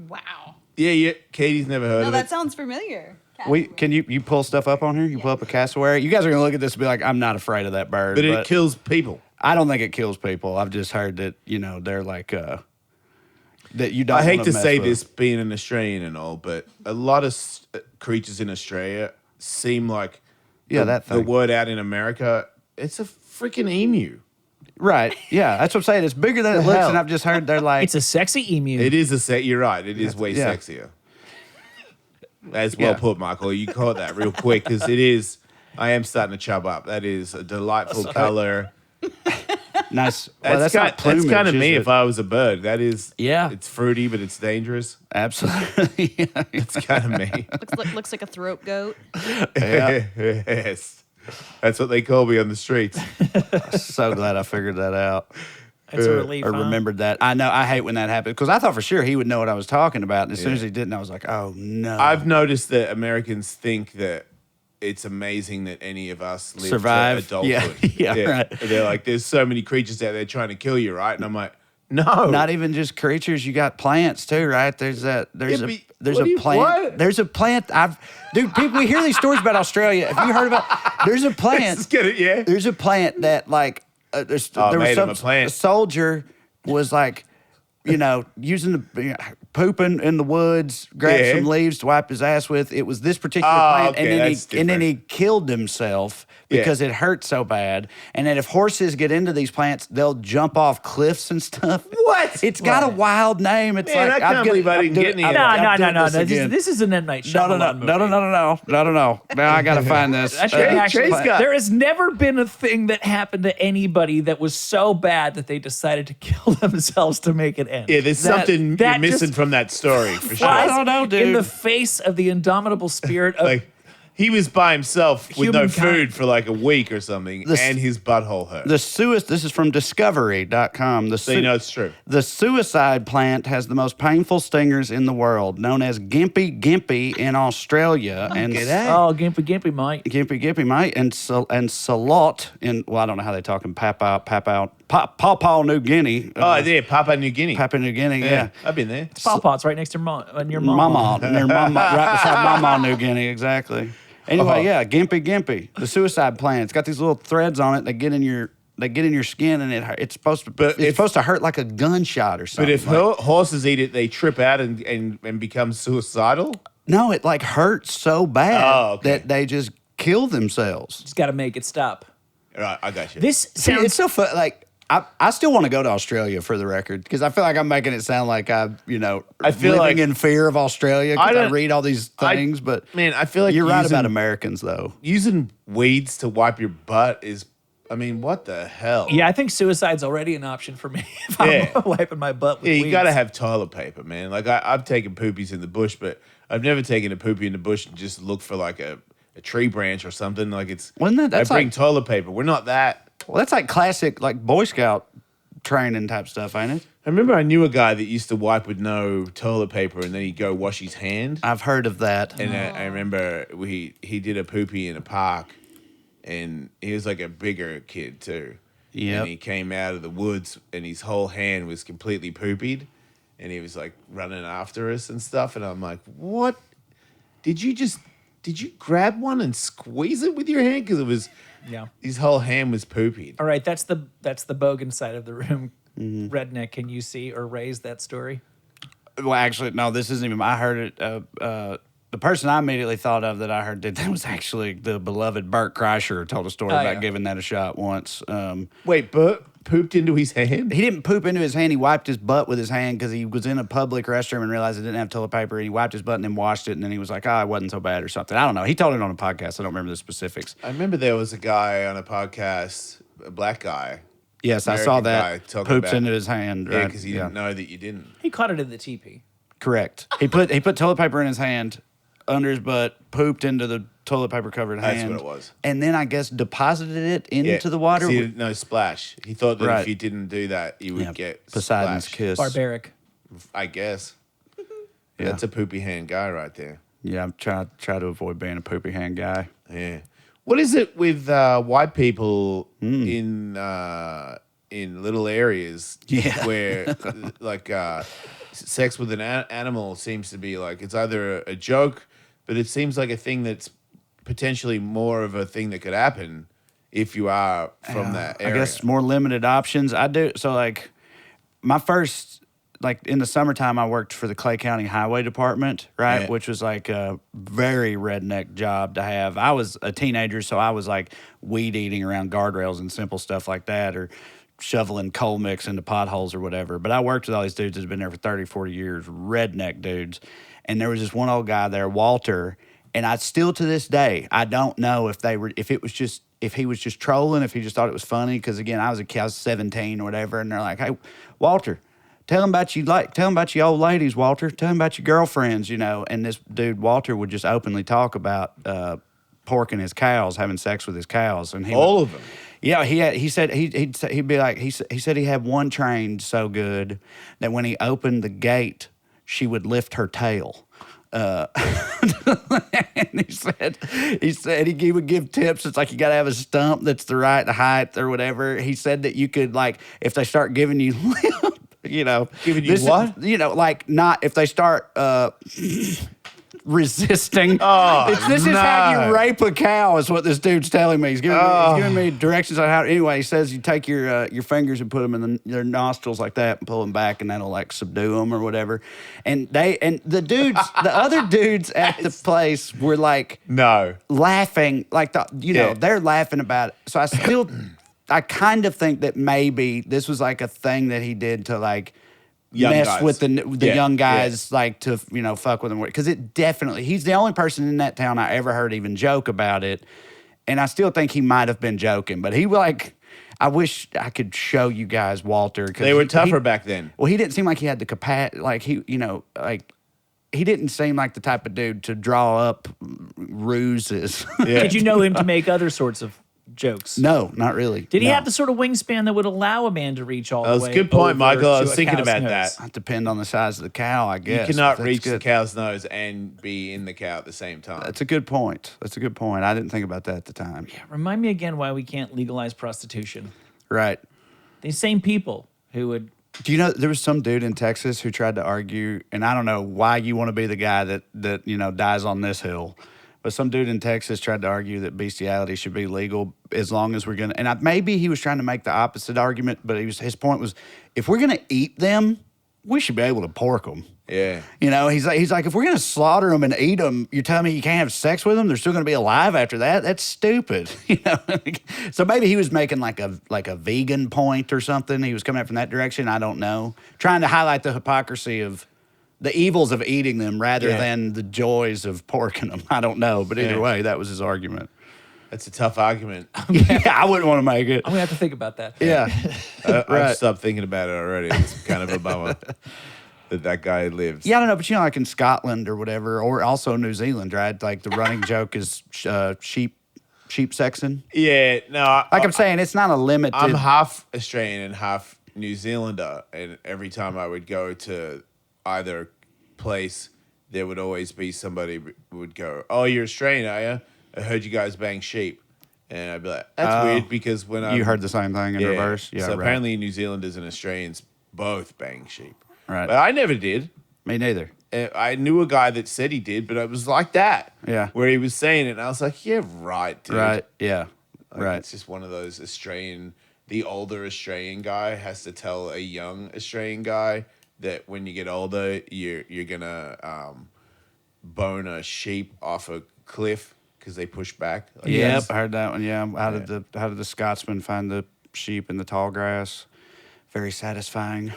Wow. Yeah. Katie's never heard No, of that it. sounds familiar. Can you pull stuff up on here? You pull up a cassowary. You guys are gonna look at this and be like, I'm not afraid of that bird. But it kills people. I don't think it kills people. I've just heard that they're like that you don't. I hate wanna to mess say with. this, being an Australian and all, but a lot of creatures in Australia seem like that the thing. word out in America. It's a freaking emu. Right. Yeah, that's what I'm saying. It's bigger than it The looks, hell? and I've just heard they're like. It's a sexy emu. It is a set. You're right. It is way yeah. sexier. That's well Yeah. put, Michael. You caught that real quick because it is. I am starting to chub up. That is a delightful color. nice. Well, That's not kind plumage, of me is if it? I was a bird. That is. Yeah. It's fruity, but it's dangerous. Absolutely. Yeah. It's kind of me. Looks like a throat goat. Yes. That's what they call me on the streets. So glad I figured that out. It's a relief. Or huh? remembered that. I know. I hate when that happens because I thought for sure he would know what I was talking about. And as soon as he didn't, I was like, oh no. I've noticed that Americans think that it's amazing that any of us live Survive. to adulthood. Yeah, right. They're like, there's so many creatures out there trying to kill you, right? And I'm like, no. Not even just creatures. You got plants too, right? There's Yeah, a what do you- plant. what? There's a plant. People. We hear these stories about Australia. Have you heard about? There's a plant. Let's get it, yeah. There's a plant that like there was made him a plant. a soldier was like, using pooping in the woods, grabbed Yeah. some leaves to wipe his ass with. It was this particular plant, okay, that's and then he different. killed himself because it hurt so bad. And then if horses get into these plants, they'll jump off cliffs and stuff. What? It's got a wild name. It's Man, like I can't believe I didn't get any of that. No. This This is an M. Night Shyamalan movie. No. Now I gotta find this. That should actually, Trae's got- there has never been a thing that happened to anybody that was so bad that they decided to kill themselves to make it end. Yeah, there's something that you're missing just from that story for sure. I don't know, dude. In the face of the indomitable spirit of Like he was by himself with no Humankind. food for like a week or something, and his butthole hurt. This is from discovery.com. So you know it's true. The suicide plant has the most painful stingers in the world, known as gimpy in Australia, and Gimpy, mate. gimpy, mate, and salot in, well, I don't know how they talk in Papua New Guinea. Oh, yeah, Papua New Guinea. Papua New Guinea, yeah. I've been there. Pawpaw's right next to your mama. Mama, near Mama, right beside Mama New Guinea, exactly. Anyway, yeah, gimpy, the suicide plant. It's got these little threads on it that get in your skin, and it's supposed to hurt like a gunshot or something. But if horses eat it, they trip out and become suicidal. No, it like hurts so bad Oh, okay. that they just kill themselves. Just got to make it stop. Right, I got you. This See, sounds it's so fun. Like I still want to go to Australia for the record because I feel like I'm making it sound like I feel living like- in fear of Australia because I read all these things. But man, I feel like you're right using- about Americans though. using weeds to wipe your butt is. I mean, what the hell? Yeah, I think suicide's already an option for me if Yeah. I'm wiping my butt with Yeah, you weeds. got to have toilet paper, man. Like I've taken poopies in the bush, but I've never taken a poopy in the bush and just look for like a tree branch or something. Like it's. That's I bring like toilet paper. We're not that. well, that's like classic like Boy Scout training type stuff, ain't it? I remember I knew a guy that used to wipe with no toilet paper and then he'd go wash his hand. I've heard of that. And I remember he did a poopy in a park, and he was like a bigger kid too. Yep. And he came out of the woods, and his whole hand was completely poopied, and he was like running after us and stuff. And I'm like, "What? Did you grab one and squeeze it with your hand? Because it was, his whole hand was poopied." All right, that's the bogan side of the room. Mm-hmm. Redneck, can you see or raise that story? Well, actually, no, this isn't even. I heard it. The person I immediately thought of that I heard did that was actually the beloved Bert Kreischer told a story about giving that a shot once. Wait, but pooped into his hand? He didn't poop into his hand. He wiped his butt with his hand because he was in a public restroom and realized it didn't have toilet paper. And he wiped his butt and then washed it. And then he was like, it wasn't so bad or something. I don't know. He told it on a podcast. I don't remember the specifics. I remember there was a guy on a podcast, a black guy. Yes, I saw American guy that. talking Poops about- into his hand. Yeah, Right? because he didn't know that you didn't. He caught it in the teepee. Correct. He put toilet paper in his hand, under his butt, pooped into the toilet paper covered That's hand. what it was. And then I guess deposited it into Yeah, the water. 'cause he didn't know splash. He thought that Right. if you didn't do that, you would Yeah, get Poseidon's splashed. kiss. Barbaric. I guess. Yeah. That's a poopy hand guy right there. Yeah, I'm try to avoid being a poopy hand guy. Yeah. What is it with white people in little areas Yeah. where like sex with an animal seems to be like it's either a joke, but it seems like a thing that's potentially more of a thing that could happen if you are from that area. I guess more limited options. I do so like my first like in the summertime I worked for the Clay County Highway Department, right? Yeah. Which was like a very redneck job to have. I was a teenager, so I was like weed eating around guardrails and simple stuff like that, or shoveling coal mix into potholes or whatever. But I worked with all these dudes that had been there for 30, 40 years, redneck dudes. And there was this one old guy there, Walter, and I still to this day, I don't know if he was just trolling, if he just thought it was funny. Because again, I was 17 or whatever, and they're like, "Hey, Walter, tell him about your old ladies, Walter. Tell him about your girlfriends, you know." And this dude, Walter, would just openly talk about porking his cows, having sex with his cows, and all of them. Yeah, he said he'd be like he said he had one trained so good that when he opened the gate, she would lift her tail. And he said he would give tips. It's like you got to have a stump that's the right height or whatever. He said that you could like if they start giving you you know Giving you what? you know, like not if they start resisting. This is how you rape a cow, is what this dude's telling me. He's giving me directions on how. Anyway, he says you take your fingers and put them in their nostrils like that and pull them back, and that'll like subdue them or whatever. And the dudes, the other dudes at the place were like laughing, like they're laughing about it. So I kind of think that maybe this was like a thing that he did to like mess with the young guys, like to fuck with them, because he's the only person in that town I ever heard even joke about it, and I still think he might have been joking, but he like, I wish I could show you guys Walter. They were tougher back then. Well, he didn't seem like he had the capacity, like he didn't seem like the type of dude to draw up ruses. Did you know him to make other sorts of jokes? No, not really. Did he have the sort of wingspan that would allow a man to reach all the way? That's a good point, over Michael. I to was a thinking cow's about nose? that. It depend on the size of the cow, I guess. You cannot That's reach the good. cow's nose and be in the cow at the same time. That's a good point. I didn't think about that at the time. Remind me again why we can't legalize prostitution. Right. These same people who would. Do you know there was some dude in Texas who tried to argue, and I don't know why you want to be the guy that dies on this hill, but some dude in Texas tried to argue that bestiality should be legal as long as we're gonna. And maybe he was trying to make the opposite argument, but his point was, if we're gonna eat them, we should be able to pork them. Yeah. He's like, if we're gonna slaughter them and eat them, you're telling me you can't have sex with them? They're still gonna be alive after that? That's stupid. So maybe he was making like a vegan point or something. He was coming up from that direction. I don't know. Trying to highlight the hypocrisy of the evils of eating them rather than the joys of porking them. I don't know, but either way, that was his argument. That's a tough argument. I wouldn't want to make it. I'm gonna have to think about that. Yeah, I've stopped thinking about it already. It's kind of a bummer that guy lives. Yeah, I don't know, but like in Scotland or whatever, or also New Zealand, right? Like the running joke is sheep sexing. Yeah, no. I'm saying, it's not a limited. I'm half Australian and half New Zealander, and every time I would go to either place, there would always be somebody who would go, "Oh, you're Australian, are you? I heard you guys bang sheep." And I'd be like, "That's weird," because when you heard the same thing in reverse. Yeah, so right. apparently New Zealanders and Australians both bang sheep. Right. But I never did. Me neither. I knew a guy that said he did, but it was like that. Yeah. Where he was saying it, and I was like, "Yeah, right, dude." Right. Yeah. Like, right. It's just one of those the older Australian guy has to tell a young Australian guy that when you get older, you're gonna bone a sheep off a cliff because they push back. Like, Yep, I heard that one. Yeah. How did the Scotsman find the sheep in the tall grass? Very satisfying.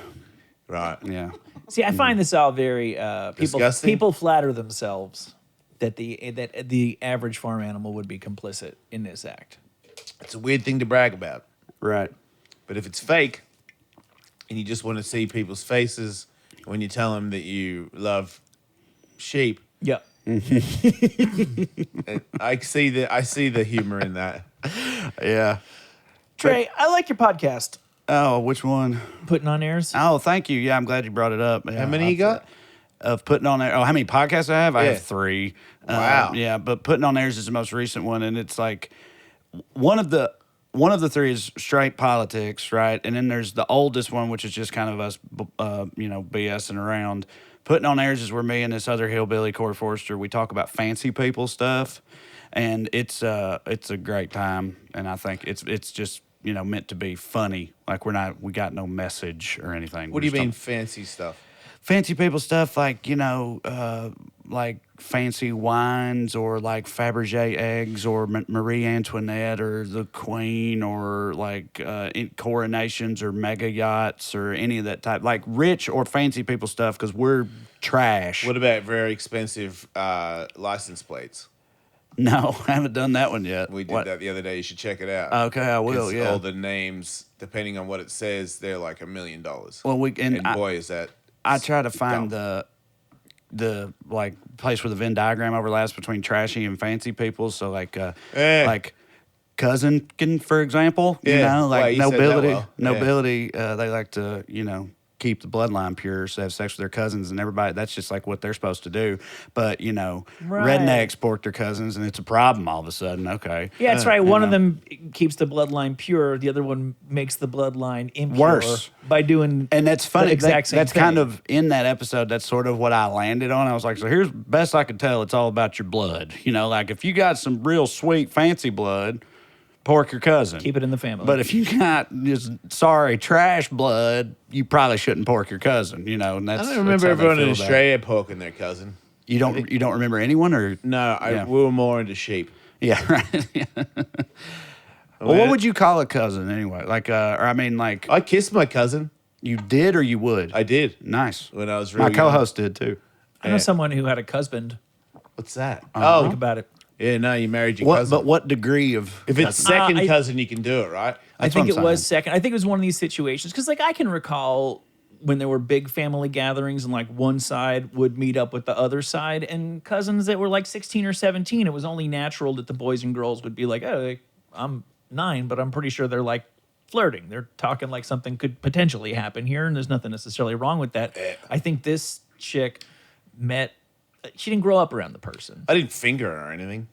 Right. Yeah. See, I find this all very Disgusting? people flatter themselves that the average farm animal would be complicit in this act. It's a weird thing to brag about. Right. But if it's fake and you just want to see people's faces when you tell them that you love sheep, Yeah. I see the humor in that. Yeah. Trae, I like your podcast, Oh, which one? Putting on Airs. Oh, thank you. Yeah, I'm glad you brought it up. Yeah, How many you got? Of Putting on Air. Oh, how many podcasts I have? I Yeah. have 3. Wow. Yeah, but Putting on Airs is the most recent one, and it's like one of the 3 is straight politics, right? And then there's the oldest one, which is just kind of us, BSing around. Putting on Airs is where me and this other hillbilly, Corey Forrester, we talk about fancy people stuff, and it's a great time, and I think it's just meant to be funny. Like we got no message or anything. What do you mean fancy stuff? Fancy people stuff like like fancy wines or like Fabergé eggs or Marie Antoinette or the Queen or like coronations or mega yachts or any of that type, like rich or fancy people stuff, because we're trash. What about very expensive license plates? No, I haven't done that one yet. We did that the other day. You should check it out. Okay, I will. 'Cause Yeah. all the names, depending on what it says, they're like $1 million. Well, and boy, is that. I try to find dumb. the like place where the Venn diagram overlaps between trashy and fancy people. So like cousin, for example, Yeah. like Wow, you said that nobility, well. Yeah. nobility. They like to keep the bloodline pure, so have sex with their cousins and everybody. That's just like what they're supposed to do. But Right. rednecks pork their cousins, and it's a problem all of a sudden. Okay, Yeah, that's right. One of know. them keeps the bloodline pure. The other one makes the bloodline impure Worse. by doing And that's funny. the exact same that's thing. kind of in that episode. That's sort of what I landed on. I was like, so here's best I could tell. It's all about your blood. Like if you got some real sweet, fancy blood, pork your cousin. keep it in the family. But if you got just sorry trash blood, you probably shouldn't pork your cousin. And that's. I don't that's remember how they everyone in feel about it. Australia poking their cousin. You don't remember anyone or No, Yeah. we were more into sheep. yeah right. Yeah. Well, what would you call a cousin anyway? Like like I kissed my cousin. you did or you would? I did Nice. when I was real My young. co-host did too. I know someone who had a husband. What's that? Think about it. Yeah, no, you married your What? cousin. But what degree of? if it's cousin? second I- cousin, you can do it, right? I That's think what it I'm was saying. second. I think it was one of these situations because, I can recall when there were big family gatherings and one side would meet up with the other side, and cousins that were 16 or 17. It was only natural that the boys and girls would be like, "Oh, I'm 9, but I'm pretty sure they're flirting. They're talking like something could potentially happen here, and there's nothing necessarily wrong with that." I think this chick met. She didn't grow up around the person. I didn't finger her or anything.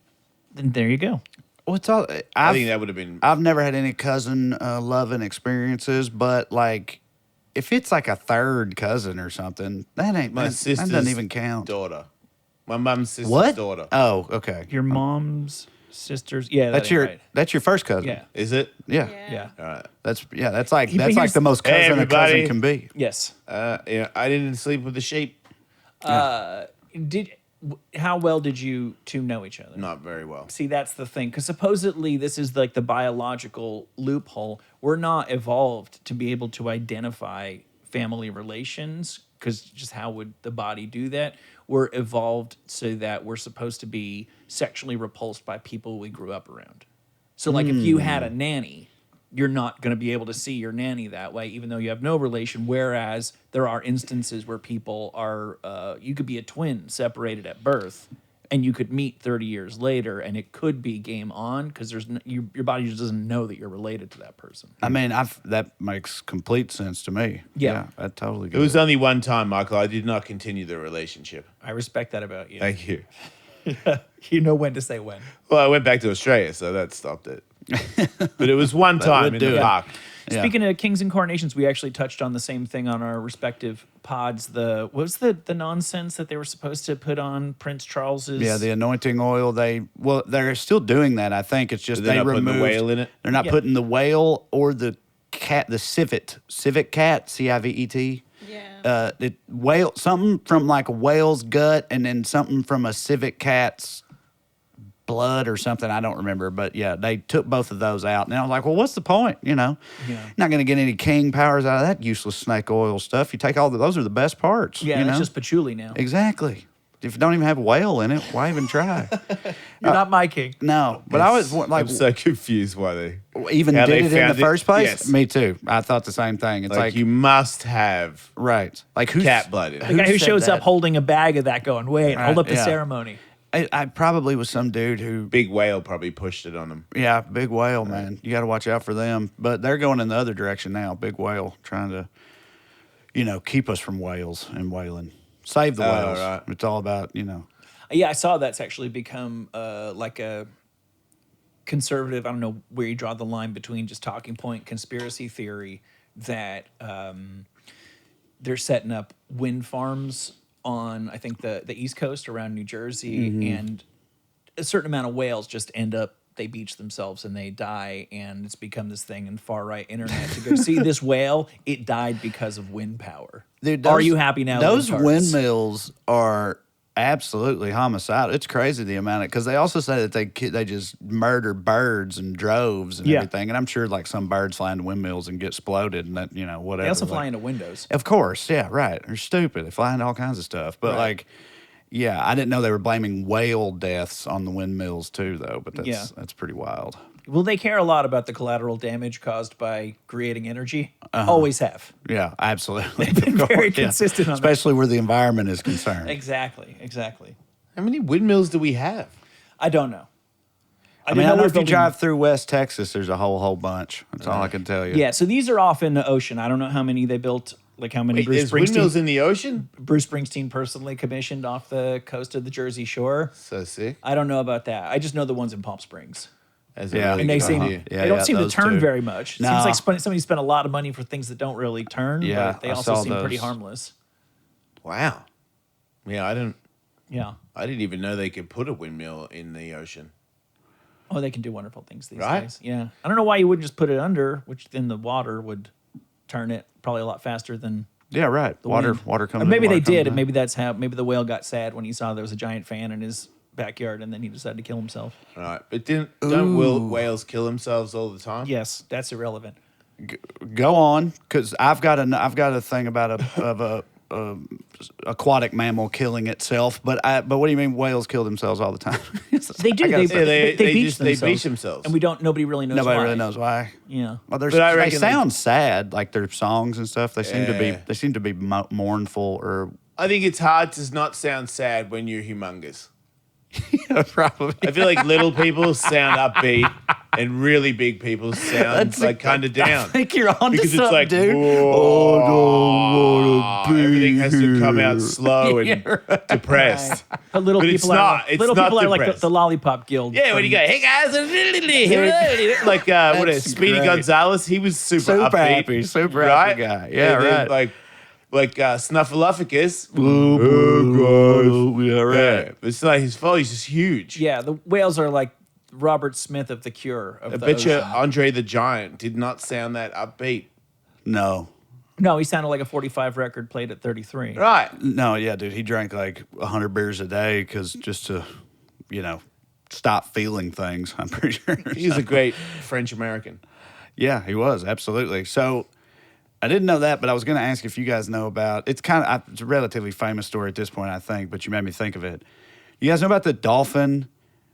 Then there you go. What's all? I think that would have been. I've never had any cousin loving experiences, but if it's a third cousin or something, that ain't My that sister's doesn't even count. daughter. My mum's sister's What? daughter. Oh, okay. Your mom's sister's. Yeah, That's right. your first cousin. Yeah. Is it? Yeah. Yeah. All right. That's But like here's- the most Hey, cousin a cousin everybody. can be. Yes. Yeah, I didn't sleep with the sheep. How well did you two know each other? Not very well. See, that's the thing, because supposedly this is the biological loophole. We're not evolved to be able to identify family relations, because just how would the body do that? We're evolved so that we're supposed to be sexually repulsed by people we grew up around. So, if you had a nanny, you're not going to be able to see your nanny that way, even though you have no relation. Whereas there are instances where people are, you could be a twin separated at birth, and you could meet 30 years later, and it could be game on because your body just doesn't know that you're related to that person. I mean, that makes complete sense to me. Yeah. I totally It get was only one time, Michael. I did not continue the relationship. I respect that about you. Thank you. You know when to say when. Well, I went back to Australia, so that stopped it. But it was one time would in do the it. park. Yeah. Speaking of kings and coronations, we actually touched on the same thing on our respective pods. What was the nonsense that they were supposed to put on Prince Charles's? Yeah, the anointing oil. They're still doing that. I think it's just They're they not putting the removed whale in it? They're not Yeah. putting the whale or the cat, the civet cat, civet. Yeah. Whale, something from a whale's gut, and then something from a civet cat's blood or something. I don't remember, but yeah, they took both of those out, and I was like, well, what's the point? You're not going to get any king powers out of that useless snake oil stuff. You take those are the best parts. Yeah, you that's know? just patchouli now. Exactly. If you don't even have whale in it, why even try? You're not my king. No, but I was I'm so confused why they even how did they it in the found it. first place. Yes. Me too. I thought the same thing. It's like you must have right, like who's cat blood in The it. guy who said shows that? up holding a bag of that going, wait, hold up the yeah. ceremony. I probably was some dude who, Big whale probably pushed it on them. yeah, big whale, man. You got to watch out for them. But they're going in the other direction now. Big whale trying to, keep us from whales and whaling. Save the whales. right. It's all about, Yeah, I saw that's actually become like a conservative. I don't know where you draw the line between just talking point conspiracy theory that they're setting up wind farms on, I think, the East Coast around New Jersey, and a certain amount of whales just end up, they beach themselves and they die, and it's become this thing in far right internet to go see this whale. It died because of wind power. Dude, Are you happy now? Those Lynn Tarts? windmills are absolutely homicidal. It's crazy the amount of, because they also say that they just murder birds and droves and Yeah. everything. And I'm sure some birds fly into windmills and get exploded and that whatever. They also like- fly into windows. Of course, yeah, right. They're stupid. They fly into all kinds of stuff. But Right. yeah, I didn't know they were blaming whale deaths on the windmills too, though. But that's pretty wild. Well, they care a lot about the collateral damage caused by creating energy. Always have. Yeah, absolutely. They've been Of very course, yeah. consistent on that. Especially where the environment is concerned. Exactly. How many windmills do we have? I don't know. I mean, I know we're if you building- drive through West Texas, there's a whole bunch. That's all I can tell you. Yeah, so these are off in the ocean. I don't know how many they built Like how many Wait, there's windmills in the ocean? Bruce Springsteen personally commissioned off the coast of the Jersey Shore. So sick. I don't know about that. I just know the ones in Palm Springs. That's Yeah. a really And they good seem idea. Yeah, they don't yeah, seem to those turn two. very much. No. Seems like somebody spent a lot of money for things that don't really turn. Yeah, but they I also saw seem pretty those. harmless. Wow. Yeah, I didn't even know they could put a windmill in the ocean. Oh, they can do wonderful things these Right? days. Yeah, I don't know why you wouldn't just put it under, which then the water would turn it probably a lot faster than. Yeah, right. Water wind. comes. Or maybe water they comes did, and out. maybe that's how. Maybe the whale got sad when he saw there was a giant fan in his backyard, and then he decided to kill himself. Right. But don't whales kill themselves all the time? Yes, that's irrelevant. Go on, because I've got a thing about a aquatic mammal killing itself. But what do you mean whales kill themselves all the time? They do. I gotta They say, beach they themselves. beach themselves. and nobody really knows. nobody why. really knows why. Yeah. Well, But I they reckon they- sound sad, like their songs and stuff. They Yeah. seem to be mournful or I think it's hard to not sound sad when you're humongous. probably. I feel like little people sound upbeat and really big people sound like kind of I down. think you're onto Because it's something, like, dude. whoa, everything has to come out slow and Yeah, right. depressed. But little But people it's are not- like, it's little not people are like depressed. the Lollipop Guild. Yeah, when you go, hey guys, like what is That's Speedy great. Gonzalez? He was super Super upbeat, happy, super right? happy guy. Yeah, And then, right. Like Snuffleupagus. Yeah, right. Yeah, it's like his fault. He's just huge. Yeah, the whales are like Robert Smith of The Cure. Of I the bet you ocean. Andre the Giant did not sound that upbeat. No. No, he sounded like a 45 record played at 33. Right. No, yeah, dude. He drank like 100 beers a day just to, stop feeling things. I'm pretty sure. He was a great French American. Yeah, he was absolutely. So I didn't know that, but I was going to ask if you guys know about. It's a relatively famous story at this point, I think, but you made me think of it. You guys know about the dolphin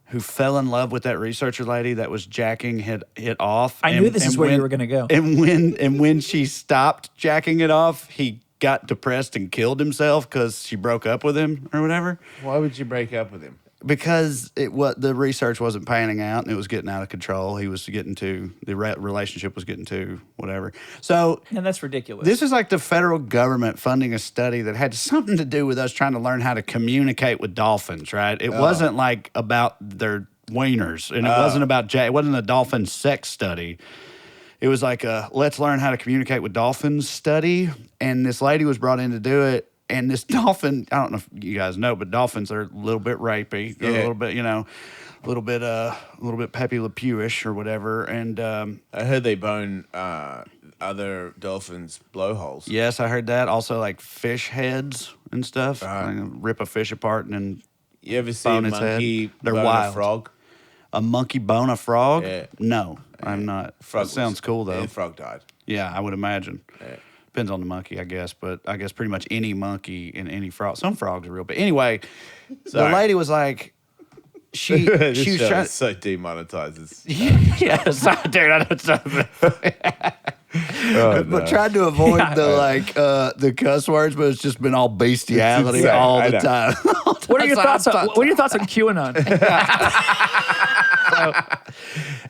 who fell in love with that researcher lady that was jacking it off? I knew this is where you were gonna go. And when she stopped jacking it off, he got depressed and killed himself because she broke up with him or whatever. Why would you break up with him? Because the research wasn't panning out and it was getting out of control. He was getting to the relationship was getting to whatever. So And that's ridiculous. this is like the federal government funding a study that had something to do with us trying to learn how to communicate with dolphins. Right? It wasn't like about their wieners, and it wasn't about it wasn't a dolphin sex study. It was like a let's learn how to communicate with dolphins study, and this lady was brought in to do it. And this dolphin, I don't know if you guys know, but dolphins are a little bit rapey, they're a little bit, a little bit Pepe Le Pew-ish or whatever. And I heard they bone other dolphins' blowholes. yes, I heard that. Also, like fish heads and stuff. Right. Like, rip a fish apart and then You ever see a Bone its head. monkey They're bone wild. a frog? a monkey bone a frog. Yeah. No, I'm not. Frog That sounds cool though. The frog died. Yeah, I would imagine. Yeah. Depends on the monkey, I guess, but I guess pretty much any monkey and any frog. Some frogs are real, but anyway, Sorry. the lady was like, she This was show trying. is so demonetized. It's, Yeah, sorry, dude, I know it's not. But tried to avoid the cuss words, but it's just been all bestiality insane. all I the know. time. What are your thoughts on QAnon?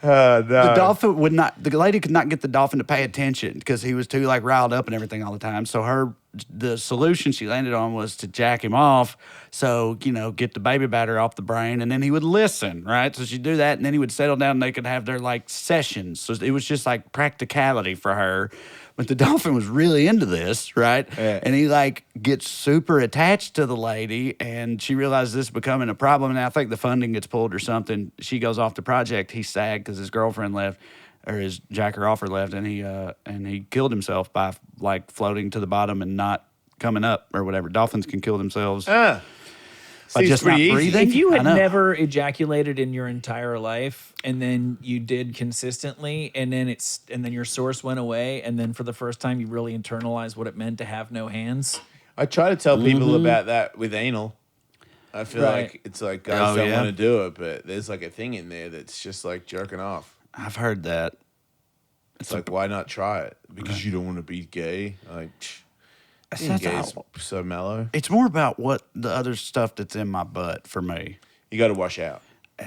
The dolphin would not. The lady could not get the dolphin to pay attention because he was too like riled up and everything all the time. So the solution she landed on was to jack him off. So get the baby batter off the brain, and then he would listen. Right. So she'd do that, and then he would settle down, and they could have their like sessions. So it was just like practicality for her. But the dolphin was really into this, right? Yeah. And he like gets super attached to the lady, and she realizes this is becoming a problem. And I think the funding gets pulled or something. She goes off the project. He's sad because his girlfriend left, or his jacker offer left, and he killed himself by like floating to the bottom and not coming up or whatever. Dolphins can kill themselves by seems just not pretty easy. breathing. If you I had know. never ejaculated in your entire life, and then you did consistently, and then your source went away, and then for the first time you really internalized what it meant to have no hands. I try to tell people about that with anal. I feel Right. like it's like guys Oh, don't yeah. want to do it, but there's like a thing in there that's just like jerking off. I've heard that. It's like, why not try it? Because you don't want to be gay. Like, being That's gay is all- so mellow. It's more about what the other stuff that's in my butt for me. You got to wash out.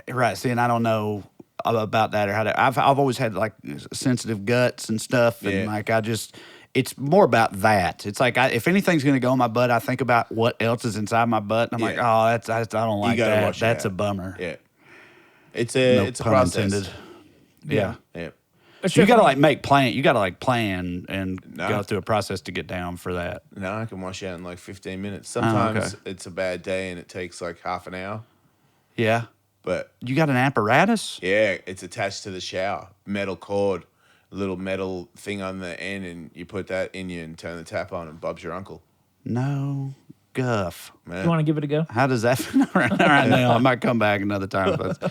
Right. See, and I don't know about that or how to. I've always had like sensitive guts and stuff, and Yeah. like it's more about that. It's like if anything's going to go in my butt, I think about what else is inside my butt, and I'm like, oh, I don't like gotta that. wash it That's out. a bummer. Yeah. It's a Pun process. intended. Yeah. Yeah. So you got to like you got to like plan and go through a process to get down for that. No, I can wash out in like 15 minutes. Sometimes okay. it's a bad day and it takes like half an hour. Yeah. But You got an apparatus? yeah, it's attached to the shower. Metal cord, little metal thing on the end, and you put that in you and turn the tap on, and Bob's your uncle. No guff. Man. You want to give it a go? How does that feel? Right now, I might come back another time. But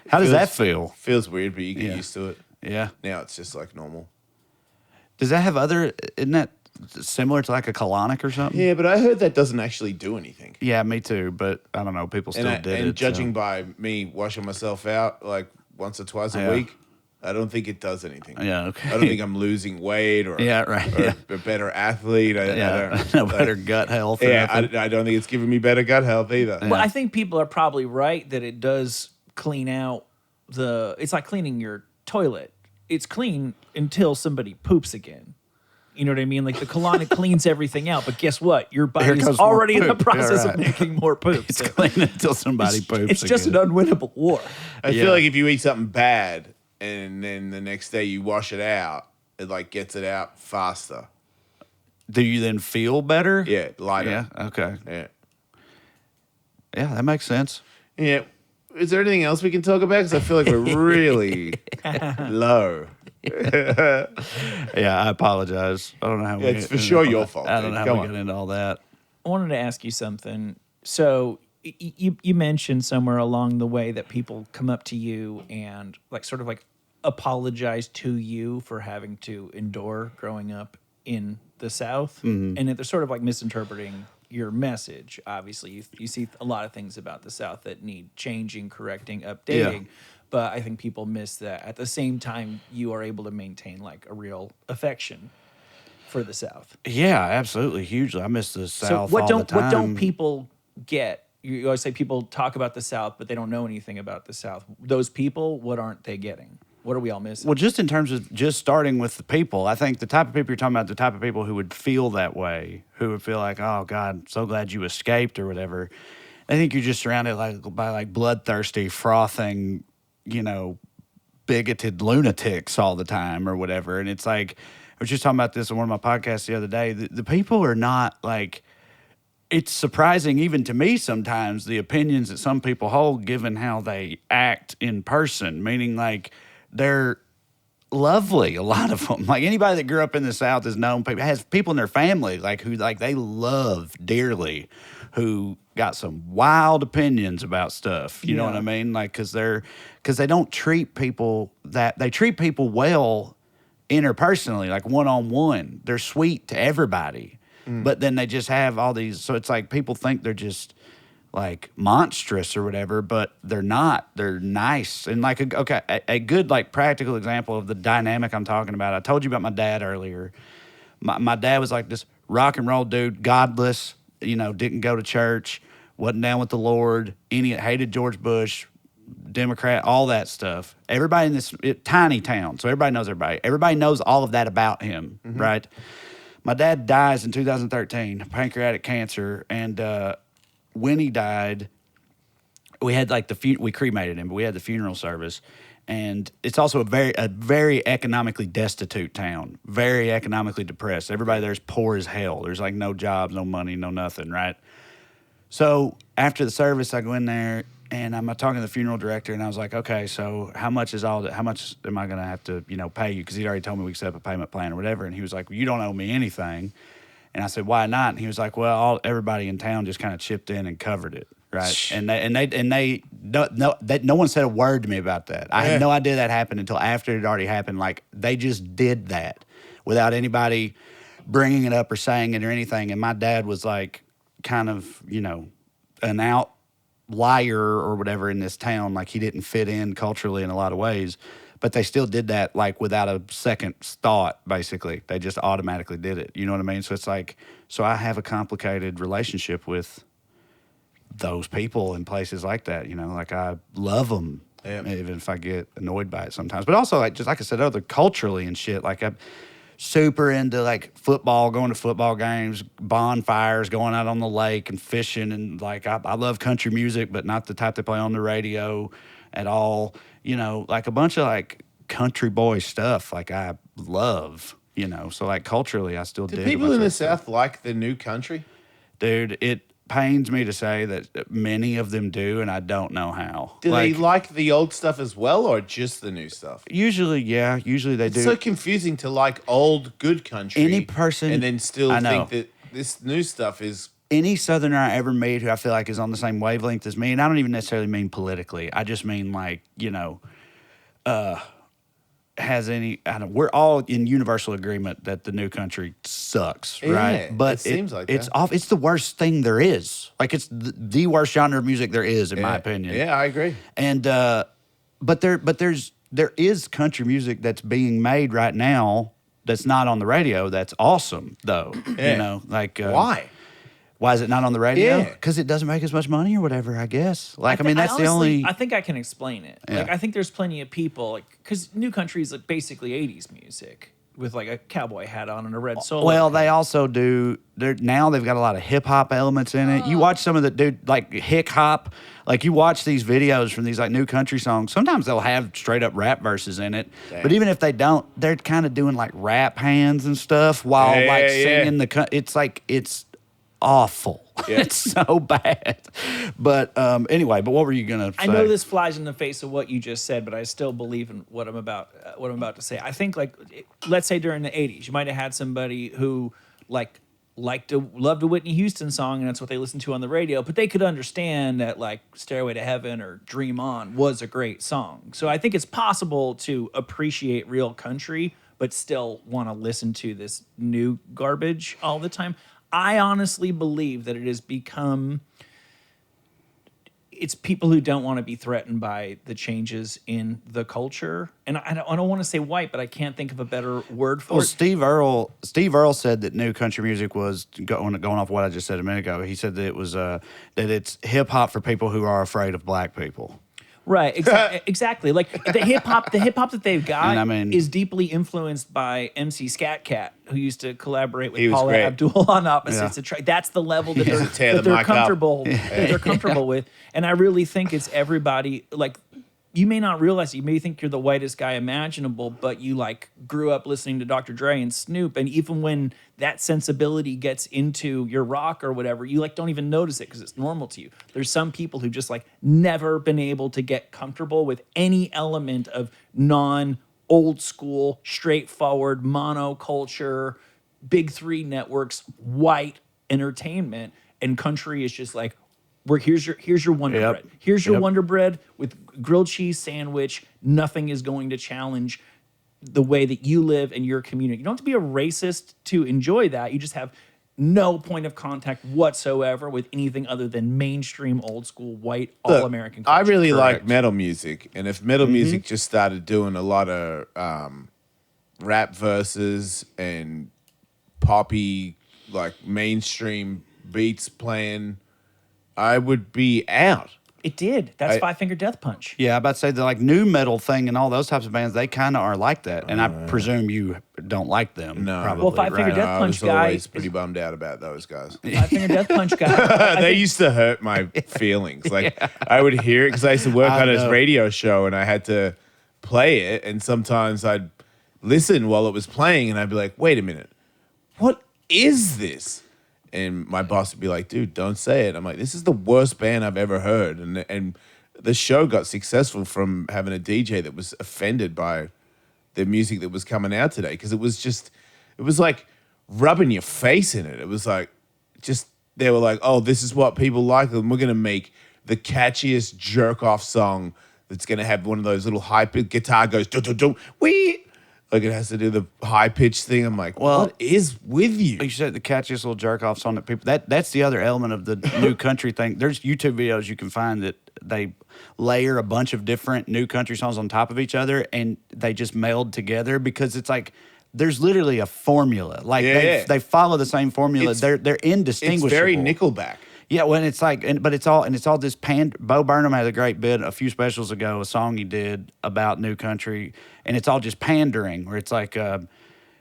how does that feel? Feels weird, but you get used to it. Yeah. Now it's just like normal. Does that have isn't that similar to like a colonic or something? Yeah, but I heard that doesn't actually do anything. Yeah, me too. But I don't know. People still did it. And judging so. by me washing myself out like once or twice a week, I don't think it does anything. Yeah, okay. I don't think I'm losing weight or, right. or a better athlete. I don't. No better gut health. Yeah, I don't think it's giving me better gut health either. Well, I think people are probably right that it does clean out it's like cleaning your toilet. It's clean until somebody poops again. You know what I mean? Like the colonic cleans everything out, but guess what? Your body's comes more already in the poop. process Yeah, of right. making more poop. It's So clean until somebody poops. it's just an again. unwinnable war. I feel like if you eat something bad and then the next day you wash it out, it like gets it out faster. Do you then feel better? Yeah, lighter. Yeah. Okay. Yeah. Yeah, that makes sense. Yeah. Is there anything else we can talk about? Because I feel like we're really low. Yeah, I apologize. I don't know how. It's for sure your fault. I don't know dude. how Come we on. got into all that. I wanted to ask you something. So you mentioned somewhere along the way that people come up to you and like sort of like apologize to you for having to endure growing up in the South, and they're sort of like misinterpreting your message. Obviously, you see a lot of things about the South that need changing, correcting, updating. Yeah. But I think people miss that. At the same time, you are able to maintain like a real affection for the South. Yeah, absolutely, hugely. I miss the South what all don't the time. what don't people get? You always say people talk about the South, but they don't know anything about the South. Those people, what aren't they getting? What are we all missing? Well, just in terms of just starting with the people, I think the type of people you're talking about, the type of people who would feel that way, who would feel like, oh, God, so glad you escaped or whatever. I think you're just surrounded by like bloodthirsty, frothing, bigoted lunatics all the time or whatever. And it's like, I was just talking about this on one of my podcasts the other day. The people are not like, it's surprising even to me sometimes the opinions that some people hold given how they act in person, meaning like they're lovely, a lot of them. Like anybody that grew up in the South has people in their family like who like they love dearly, who got some wild opinions about stuff. You know what I mean? Like because they don't treat people they treat people well interpersonally, like one-on-one. They're sweet to everybody. But then they just have all these, so it's like people think they're just like monstrous or whatever, but they're not. They're nice. And like, a good like practical example of the dynamic I'm talking about. I told you about my dad earlier. My dad was like this rock and roll dude, godless, didn't go to church, wasn't down with the Lord, hated George Bush, Democrat, all that stuff. Everybody in this tiny town, so everybody knows everybody. Everybody knows all of that about him, right? My dad dies in 2013, pancreatic cancer, and when he died, we had like we cremated him, but we had the funeral service, and it's also a very economically destitute town, very economically depressed. Everybody there's poor as hell. There's like no jobs, no money, no nothing, right? So after the service, I go in there and I'm talking to the funeral director, and I was like, okay, so how much am I going to have to, pay you? Because he'd already told me we could set up a payment plan or whatever. And he was like, well, you don't owe me anything. And I said, why not? And he was like, well, everybody in town just kind of chipped in and covered it, right? No one said a word to me about that. I had no idea that happened until after it had already happened. Like they just did that without anybody bringing it up or saying it or anything. And my dad was like, kind of, an outlier or whatever in this town. Like he didn't fit in culturally in a lot of ways, but they still did that like without a second thought, basically. They just automatically did it. You know what I mean? So it's like, so I have a complicated relationship with those people in places like that, like I love them, even if I get annoyed by it sometimes. But also, like, just like I said, culturally and shit, like super into like football, going to football games, bonfires, going out on the lake and fishing. And like, I love country music, but not the type they play on the radio at all. You know, like a bunch of like country boy stuff. Like I love, you know, so like culturally, I still Do dig a people bunch in of the that stuff. South like the new country? Dude, it pains me to say that many of them do, and I don't know how. Do they like the old stuff as well, or just the new stuff? Usually, yeah. Usually they It's do. so confusing to like old good country. Any person- and then still I know. think that this new stuff is. Any Southerner I ever meet who I feel like is on the same wavelength as me, and I don't even necessarily mean politically. I just mean like, you know, has any. I don't. We're all in universal agreement that the new country sucks, Yeah, right? But it seems like it's that. off. It's the worst thing there is. Like it's the worst genre of music there is, in my opinion. Yeah, I agree. And but there is country music that's being made right now that's not on the radio. That's awesome though. Yeah. You know, like Why? Why is it not on the radio? Yeah. Because it doesn't make as much money or whatever. I guess. Like I mean, that's the honestly, only. I think I can explain it. Yeah. Like I think there's plenty of people like because new country is like basically '80s music with like a cowboy hat on and a red solo. Well, they also do. Now they've got a lot of hip hop elements in it. You watch some of the dude like hick hop. Like you watch these videos from these like new country songs. Sometimes they'll have straight up rap verses in it. Damn. But even if they don't, they're kind of doing like rap hands and stuff while Yeah, like yeah, singing the. It's like it's awful. Yeah. It's so bad. But anyway, but what were you gonna say? I know this flies in the face of what you just said, but I still believe in what I'm about to say. I think like let's say during the '80s, you might have had somebody who loved a Whitney Houston song, and that's what they listened to on the radio. But they could understand that like "Stairway to Heaven" or "Dream On" was a great song. So I think it's possible to appreciate real country, but still want to listen to this new garbage all the time. I honestly believe that it has become. It's people who don't want to be threatened by the changes in the culture, and I don't want to say white, but I can't think of a better word for Well, it. Steve Earle said that new country music was going off what I just said a minute ago. He said that it was that it's hip hop for people who are afraid of black people. Right, exactly. Like the hip hop that they've got And I mean- is deeply influenced by MC Scat Cat, who used to collaborate He with was Paula great. Abdul on Opposites Yeah. Attract. That's the level that to tear the they're mic up. comfortable that they're comfortable with. And I really think it's everybody. Like you may not realize it. You may think you're the whitest guy imaginable, but you like grew up listening to Dr. Dre and Snoop, and even when that sensibility gets into your rock or whatever, you like don't even notice it because it's normal to you. There's some people who just like never been able to get comfortable with any element of non-old school, straightforward, monoculture, big three networks, white entertainment, and country is just like, here's your Wonder Yep. Bread. Here's your Yep. Wonder Bread with grilled cheese sandwich. Nothing is going to challenge the way that you live in your community. You don't have to be a racist to enjoy that. You just have no point of contact whatsoever with anything other than mainstream, old school, white, Look, all-American I culture. really like Correct. metal music, and if metal music just started doing a lot of rap verses and poppy, like mainstream beats playing, I would be out. It did. That's Five Finger Death Punch. Yeah, I'm about to say the like new metal thing and all those types of bands, they kind of are like that. And I presume you don't like them. No. probably, Well, Five Finger right? Death I Punch was guy always is- pretty bummed out about those guys. Five Finger Death Punch guy. They used to hurt my feelings. Like I would hear it because I used to work I on his know. radio show, and I had to play it. And sometimes I'd listen while it was playing, and I'd be like, "Wait a minute, what is this?" And my boss would be like, "Dude, don't say it." I'm like, "This is the worst band I've ever heard." And the show got successful from having a DJ that was offended by the music that was coming out today, because it was like rubbing your face in it. It was like just they were like, "Oh, this is what people like, and we're gonna make the catchiest jerk off song that's gonna have one of those little high pitch guitar goes do do do wee." Like it has to do the high pitched thing. I'm like, Well, what is with you? Like you said, the catchiest little jerk off song that people that's the other element of the new country thing. There's YouTube videos you can find that they layer a bunch of different new country songs on top of each other, and they just meld together because it's like there's literally a formula. Like Yeah. they follow the same formula. It's- They're It's indistinguishable. very Nickelback. Yeah, when it's like, but it's all this Bo Burnham had a great bit a few specials ago, a song he did about new country, and it's all just pandering, where it's like,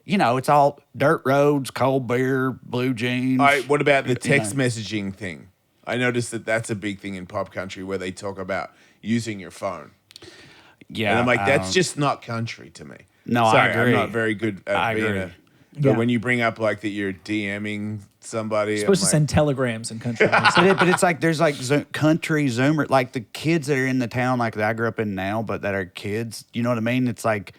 it's all dirt roads, cold beer, blue jeans. All right, what about the You text know. messaging thing? I noticed that that's a big thing in pop country where they talk about using your phone. Yeah, And I'm like, that's just not country to me. No, I Sorry, agree. I'm not very good at I being agree. But Yeah. when you bring up like that you're DMing somebody, You're supposed I'm to send telegrams in country. But it's like there's like country Zoomer, like the kids that are in the town like that I grew up in now, but that are kids. You know what I mean? It's like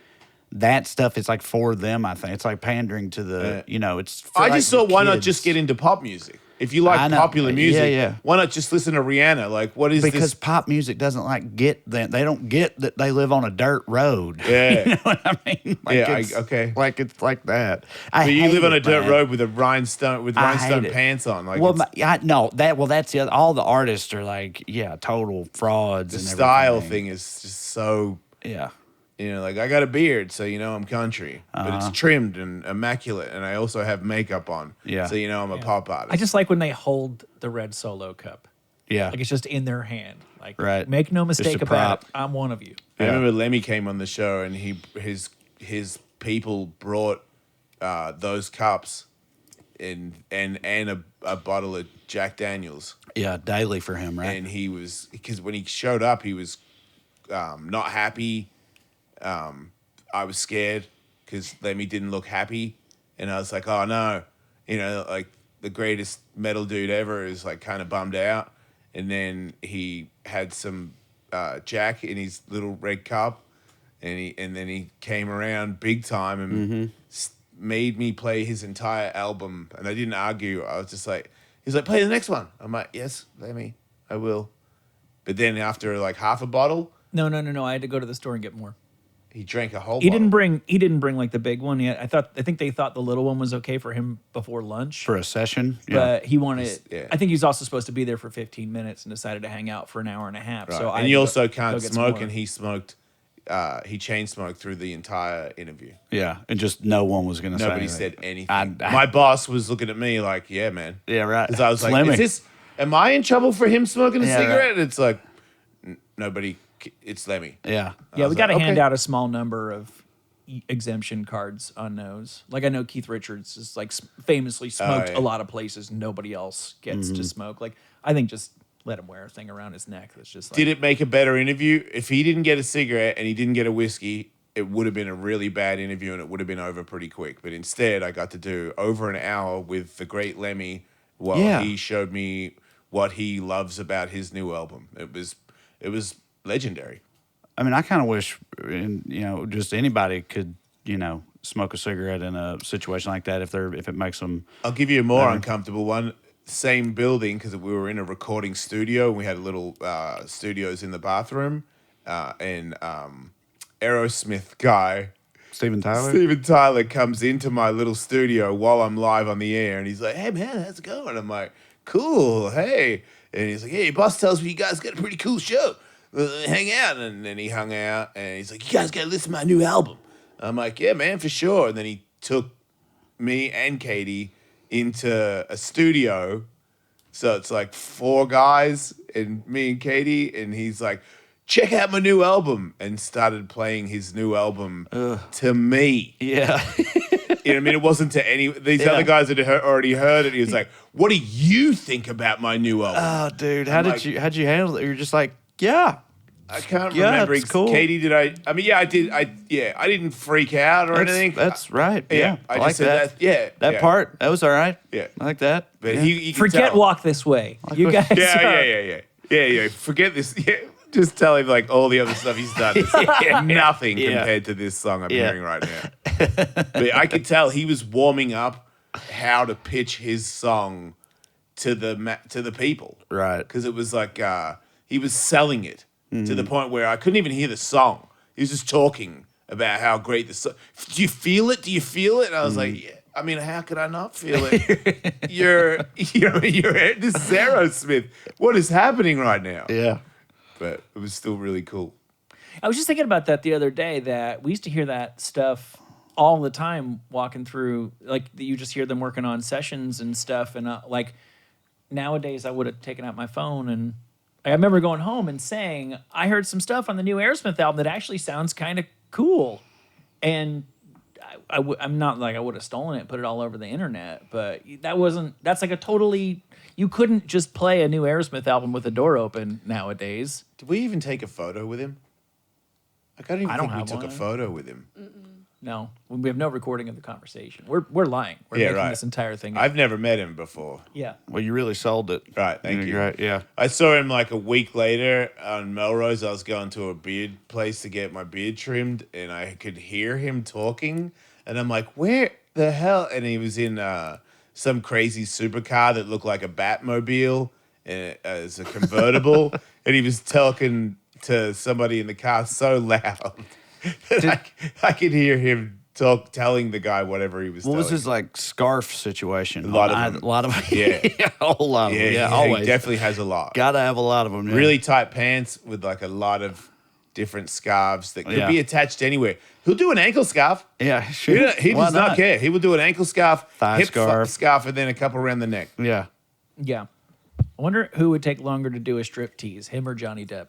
that stuff is like for them. I think it's like pandering to the. It's. For I like just thought, the why not kids. just get into pop music? If you I like know. popular Yeah, music, yeah. why not just listen to Rihanna? Like, what is Because this? pop music doesn't like get them. They don't get that they live on a dirt road. Yeah. You know what I mean? Like Yeah, it's, okay. Like it's like that. But you hate live on a it, dirt man. road with a rhinestone I rhinestone hate it. pants on. Like, Well, it's- that's the other, all the artists are like, total frauds. the and style everything. thing is just so. Yeah. Like I got a beard, so I'm country, but Uh-huh. it's trimmed and immaculate, and I also have makeup on, Yeah. so I'm a pop artist. I just like when they hold the red Solo cup. Yeah. Like it's just in their hand. Like, Right. make no Just a mistake about prop. it. I'm one of you. I Yeah. remember Lemmy came on the show, and his people brought those cups and a bottle of Jack Daniels, Yeah, daily for him, right? and he was because when he showed up, he was not happy. I was scared because Lemmy didn't look happy, and I was like, oh no, like the greatest metal dude ever is like kind of bummed out, and then he had some Jack in his little red cup, and then he came around big time and made me play his entire album, and I didn't argue. I was just like, he's like, play the next one. I'm like, yes, Lemmy, I will. But then after like half a bottle, No. I had to go to the store and get more. he drank a whole He bottle. didn't bring like the big one yet. I think they thought the little one was okay for him before lunch. For a session. Yeah. But he wanted. Yeah. I think he's also supposed to be there for 15 minutes and decided to hang out for an hour and a half. Right. So I and had you to also go can't get some smoke, more. and he smoked. He chain smoked through the entire interview. Yeah. And just no one was going to say Nobody anything. said anything. I- My boss was looking at me like, "Yeah, man." Yeah, right. Because I was like, Lemmy. Am I in trouble for him smoking a Yeah, cigarette?" right. And it's like, nobody. It's Lemmy. Yeah. Yeah, was we got to like, hand okay. out a small number of exemption cards on those. Like I know Keith Richards is like famously smoked yeah. a lot of places. Nobody else gets to smoke. Like I think just let him wear a thing around his neck. That's just like, Did it make a better interview? If he didn't get a cigarette and he didn't get a whiskey, it would have been a really bad interview and it would have been over pretty quick. But instead, I got to do over an hour with the great Lemmy while Yeah. he showed me what he loves about his new album. It was legendary. I mean, I kind of wish, just anybody could, smoke a cigarette in a situation like that if it makes them. I'll give you a more uncomfortable one. Same building, because we were in a recording studio. And we had little studios in the bathroom. And Aerosmith guy, Steven Tyler? Steven Tyler, comes into my little studio while I'm live on the air. And he's like, "Hey, man, how's it going?" I'm like, "Cool, hey." And he's like, "Hey, boss tells me you guys got a pretty cool show. Hang out." And then he hung out. And he's like, "You guys got to listen to my new album." I'm like, "Yeah, man, for sure." And then he took me and Katie into a studio. So it's like 4 guys and me and Katie. And he's like, "Check out my new album." And started playing his new album to me. Yeah. You know what I mean? It wasn't to any... These Yeah. other guys that had already heard it. He was like, "What do you think about my new album?" Oh, dude. I'm like- How'd you handle it? You're just like, yeah. I can't Yeah, remember. it's cool. Katie, did I... I mean, yeah, I did. I didn't freak out or anything. That's right. Yeah. I like just said that. that. That yeah. part, that was all right. Yeah. I like that. But yeah. he could forget tell. walk this way. You guys. Yeah. Forget this. Yeah. Just tell him like all the other stuff he's done. It's nothing Yeah. compared to this song I'm Yeah. hearing right now. But I could tell he was warming up how to pitch his song to the people, Right. Because it was like he was selling it to the point where I couldn't even hear the song. He was just talking about how great the song. Do you feel it? Do you feel it? And I was like, yeah. I mean, how could I not feel it? you're this is Aerosmith. What is happening right now? Yeah. But it was still really cool. I was just thinking about that the other day, that we used to hear that stuff all the time walking through, like you just hear them working on sessions and stuff. And like nowadays I would have taken out my phone, and I remember going home and saying, I heard some stuff on the new Aerosmith album that actually sounds kind of cool. And I'm not like I would have stolen it, put it all over the internet, but that's like a totally, you couldn't just play a new Aerosmith album with the door open nowadays. Did we even take a photo with him? Like, I don't even I don't think we have took a one. photo with him. No, we have no recording of the conversation. We're lying. We're Yeah, making right. this entire thing up. I've never met him before. Yeah. Well, you really sold it. Right, thank you. Right, yeah. I saw him like a week later on Melrose. I was going to a beard place to get my beard trimmed, and I could hear him talking. And I'm like, where the hell? And he was in some crazy supercar that looked like a Batmobile as a convertible. And he was talking to somebody in the car so loud that I could hear him telling the guy whatever he was What telling. was his like scarf situation? A lot of them. A lot of them. Yeah. A whole lot of them. Yeah, he always. definitely has a lot. Gotta have a lot of them. Yeah. Really tight pants with like a lot of different scarves that could Yeah. be attached anyway. He'll do an ankle scarf. Yeah, sure. He Why does not care. He will do an ankle scarf, Thigh hip scarf. scarf, and then a couple around the neck. Yeah. Yeah. I wonder who would take longer to do a strip tease, him or Johnny Depp.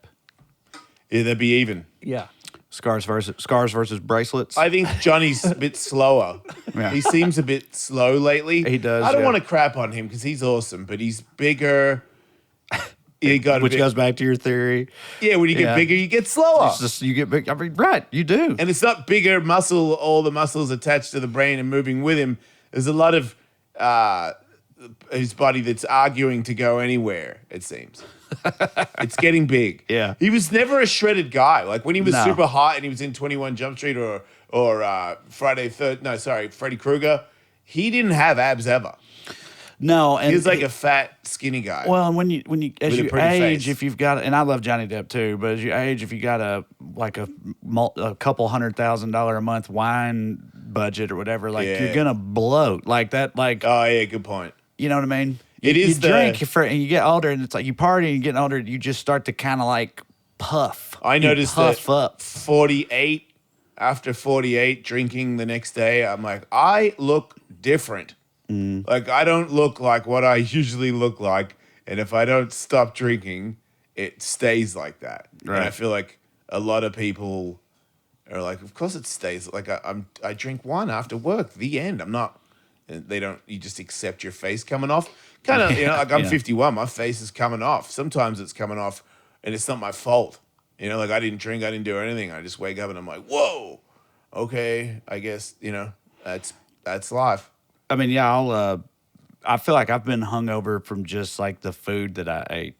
Yeah, they'd be even. Yeah. Scars versus bracelets. I think Johnny's a bit slower. Yeah. He seems a bit slow lately. He does, I don't yeah. want to crap on him because he's awesome, but he's bigger. He got a Which bit- goes back to your theory. yeah. When you get Yeah. bigger, you get slower. It's just you get big. I mean, right? You do. And it's not bigger muscle, all the muscles attached to the brain and moving with him. There's a lot of his body that's arguing to go anywhere, it seems. It's getting big. Yeah. He was never a shredded guy. Like when he was No. super hot and he was in 21 Jump Street or Freddy Krueger, he didn't have abs ever. No, and He was like a fat, skinny guy. well, and when you as With a you pretty age, face. if you've got, and I love Johnny Depp too, but as you age, if you got a couple $100,000 a month wine budget or whatever, like Yeah. you're gonna bloat like that. Like Oh, yeah, good point. you know what I mean? It you, is you the- drink and you get older, and it's like you party and you get older, you just start to kind of like puff. I You noticed puff that up. 48, after 48, drinking the next day, I'm like, I look different. Mm. Like, I don't look like what I usually look like. And if I don't stop drinking, it stays like that. And I Right. feel like a lot of people are like, of course it stays. Like, I drink one after work, the end. I'm not, they don't, you just accept your face coming off. Kind of, like I'm Yeah. 51, my face is coming off. Sometimes it's coming off and it's not my fault. Like I didn't drink, I didn't do anything. I just wake up and I'm like, whoa, okay, I guess, that's life. I mean, yeah, I feel like I've been hungover from just like the food that I ate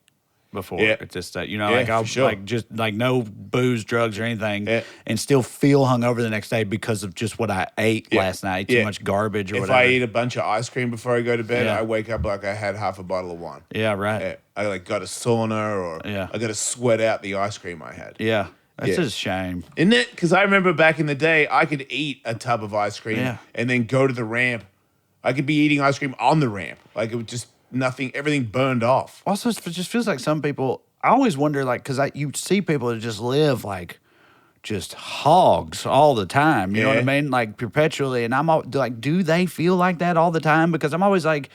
before. Yeah. It's just that, Yeah, like I'll for sure. like just like no booze, drugs, or anything, Yeah. and still feel hungover the next day because of just what I ate Yeah. last night. Too Yeah. much garbage or If whatever. I eat a bunch of ice cream before I go to bed, Yeah. I wake up like I had half a bottle of wine. yeah, right. Yeah. I like got a sauna or Yeah. I got to sweat out the ice cream I had. Yeah, that's Yeah. a shame. Isn't it? Because I remember back in the day, I could eat a tub of ice cream Yeah. and then go to the ramp. I could be eating ice cream on the ramp. Like it was just nothing, everything burned off. Also, it just feels like some people. I always wonder, like, because you see people that just live like just hogs all the time. You know what I Yeah. mean? Like perpetually. And I'm like, do they feel like that all the time? Because I'm always like,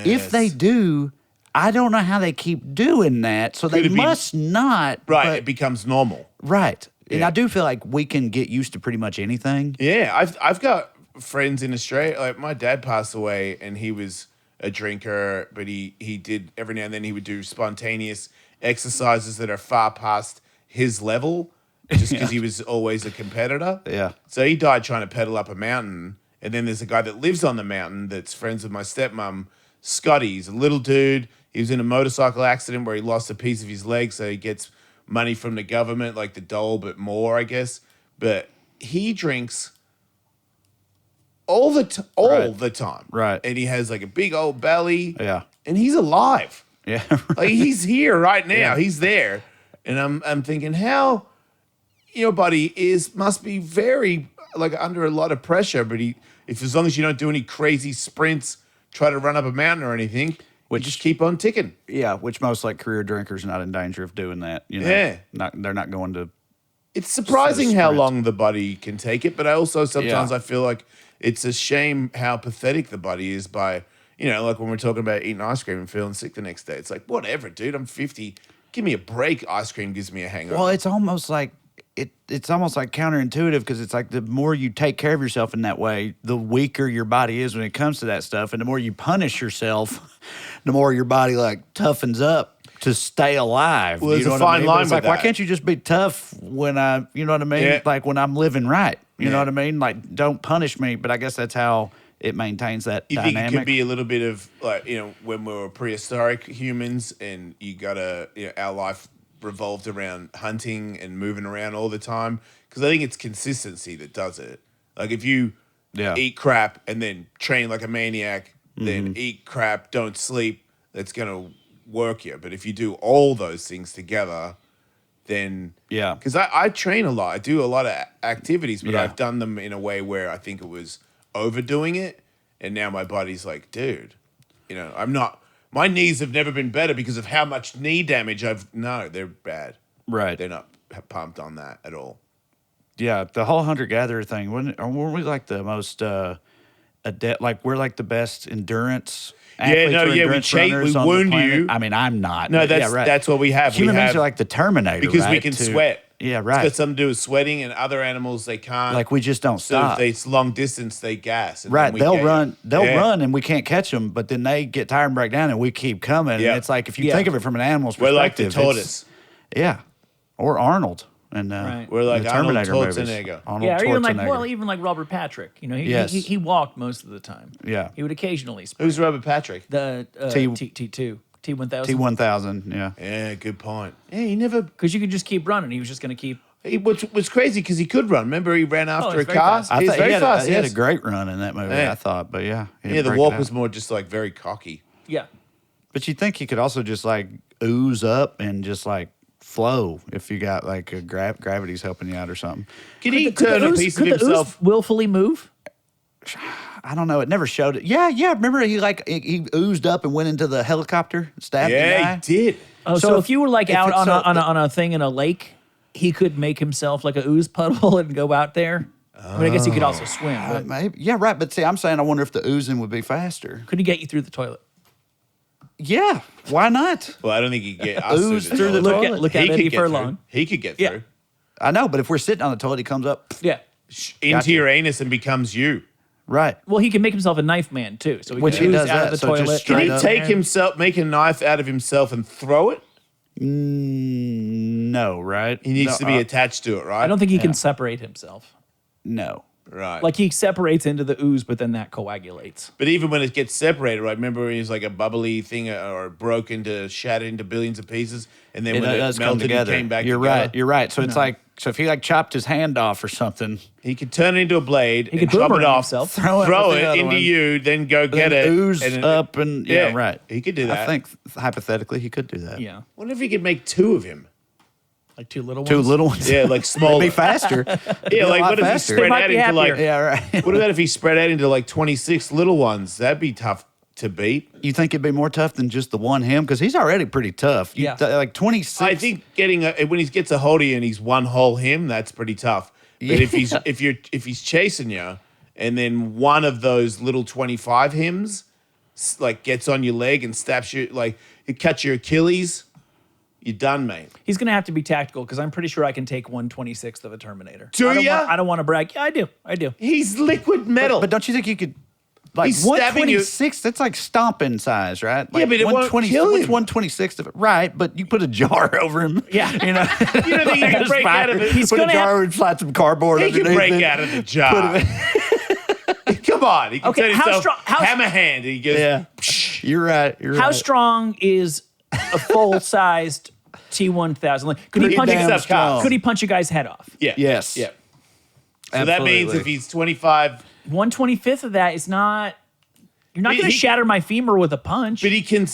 if they Yes. do, I don't know how they keep doing that. So they Could it be- must not. Right. but- It becomes normal. right. And Yeah. I do feel like we can get used to pretty much anything. Yeah, I've got friends in Australia. Like my dad passed away, and he was a drinker, but he did every now and then he would do spontaneous exercises that are far past his level, just because he was always a competitor. Yeah. So he died trying to pedal up a mountain, and then there's a guy that lives on the mountain that's friends with my stepmom, Scotty. He's a little dude. He was in a motorcycle accident where he lost a piece of his leg, so he gets money from the government, like the dole, but more, I guess. But he drinks all the time. Right. And he has like a big old belly. Yeah. And he's alive. Yeah. Like he's here right now. Yeah. He's there. And I'm thinking how your body must be very like under a lot of pressure, but if as long as you don't do any crazy sprints, try to run up a mountain or anything, you just keep on ticking. Yeah, which most like career drinkers are not in danger of doing that. Yeah. They're not going to. It's surprising how sprint. long the body can take it, but I also sometimes Yeah. I feel like it's a shame how pathetic the body is by, like when we're talking about eating ice cream and feeling sick the next day. It's like, whatever, dude, I'm 50. Give me a break. Ice cream gives me a hangover. Well, it's almost like it's almost like counterintuitive because it's like the more you take care of yourself in that way, the weaker your body is when it comes to that stuff, and the more you punish yourself, the more your body like toughens up to stay alive. Well, there's you know a what I fine mean? line But it's with like, why that. can't you just be tough when you know what I mean? Yeah. Like when I'm living right. You know Yeah. what I mean? Like, don't punish me. But I guess that's how it maintains that You dynamic. think it could be a little bit of like, when we were prehistoric humans and our life revolved around hunting and moving around all the time? Because I think it's consistency that does it. Like if you eat crap and then train like a maniac, then eat crap, don't sleep, that's going to work you. But if you do all those things together, then because I train a lot, I do a lot of activities, but I've done them in a way where I think it was overdoing it, and now my body's like, dude, I'm not. My knees have never been better because of how much knee damage they're bad. Right. They're not pumped on that at all. Yeah, the whole hunter-gatherer thing, weren't we like the most adept, like we're like the best endurance athletes or we endurance chase, runners we on the wound planet? you. I mean, I'm not. No, but that's right. that's what we have. Human we beings have, are like the Terminator, because we right? can sweat. Yeah, It's right. got something to do with sweating, and other animals they can't. Like we just don't So stop. if it's long distance, they gas. And Right, then we they'll get run. you. They'll Yeah. run, and we can't catch them. But then they get tired and break down, and we keep coming. Yeah. And it's like if you Yeah. think of it from an animal's We're like the perspective, tortoise. yeah, or Arnold, and Right. We're like the Arnold Terminator movies. Schwarzenegger. Arnold Yeah, or even Schwarzenegger. even like Robert Patrick. He Yes. he walked most of the time. Yeah. He would occasionally sprint. Who's Robert Patrick? The T- T2, T1000. T1000. Yeah, Yeah, good point. Yeah, he never. Because you could just keep running. He was just going to keep. What's crazy because he could run. Remember, he ran after he's a very car. fast. I He's thought very fast. he had a Yes. great run in that movie. Yeah. I thought, but yeah, he Yeah, had to the break it walk out. was more just like very cocky. Yeah. But you think he could also just like ooze up and just like flow if you got like a gravity's helping you out or something. Could he turn a piece of could the himself? ooze willfully move? I don't know. It never showed it. Yeah. Remember he oozed up and went into the helicopter, stabbed the guy. Yeah, he did. Oh, So so if- if you were like if out it's- on a thing in a lake, he could make himself like a ooze puddle and go out there. I mean, I guess he could also swim. But Maybe. Yeah, right. But see, I'm saying I wonder if the oozing would be faster. could he get you through the toilet? Yeah, why not? Well, I don't think he could get us Ooze through through the toilet. toilet. Look at He could Eddie get Furlong. through. He could get Yeah. through I know, but if we're sitting on the toilet, he comes up. Yeah. into Gotcha. your anus and becomes you. Right. Well, he can make himself a knife man too. So he Which can he ooze does out that, of the so just toilet. Can straight he up. take himself, make a knife out of himself, and throw it? No, right? He needs No, to be attached to it, right? I don't think he can separate himself. No. Right. Like he separates into the ooze, but then that coagulates. But even when it gets separated, right? Remember, when he's like a bubbly thing, or broke into, shattered into billions of pieces, and then It when does it come melted, it together. came back You're together. right. You're right. So it's like, so if he like chopped his hand off or something, He could turn it into a blade, He and could chop it boomerang off, himself. throw Throw it with it the other into one. you, then go get then it, ooze and then- up and yeah, right. He could do that. I think hypothetically he could do that. Yeah. Wonder if he could make two of him. Like two little ones. Two little ones. Yeah, like smaller. Be faster. Yeah, like a lot what if he faster. spread They might out be into like? happier. Yeah, right. What about if he spread out into like 26 little ones? That'd be tough to beat. You think it'd be more tough than just the one him? Because he's already pretty tough. Yeah. Like 26. I think when he gets a hold of you and he's one whole him, that's pretty tough. But if he's chasing you, and then one of those little 25 hims like gets on your leg and stabs you, like it cuts your Achilles, you're done, mate. He's gonna have to be tactical because I'm pretty sure I can take 1/26 of a Terminator. Do I don't ya? I don't want to brag. Yeah, I do. He's liquid metal. But don't you think you could? Like He's stabbing you. 126, that's like stomping size, right? Like Yeah, but it won't 120 kill what's him. 126 of it? Right, but you put a jar over him. Yeah. You know? You don't think he can break out of it? He's put a gonna jar have- over and slide some cardboard He can underneath break it. out of the jar. Come on, he can Okay, turn how himself strong- how- hammer hand. He goes, Yeah. You're right. You're How right. strong is a full-sized T1000? Like, could he Pretty punch? damn strong. Could he punch a guy's head off? Yeah. Yes. Yeah. So that means Absolutely. if he's 25, 1/25 of that is not. You're not But going to he- shatter my femur with a punch. but he can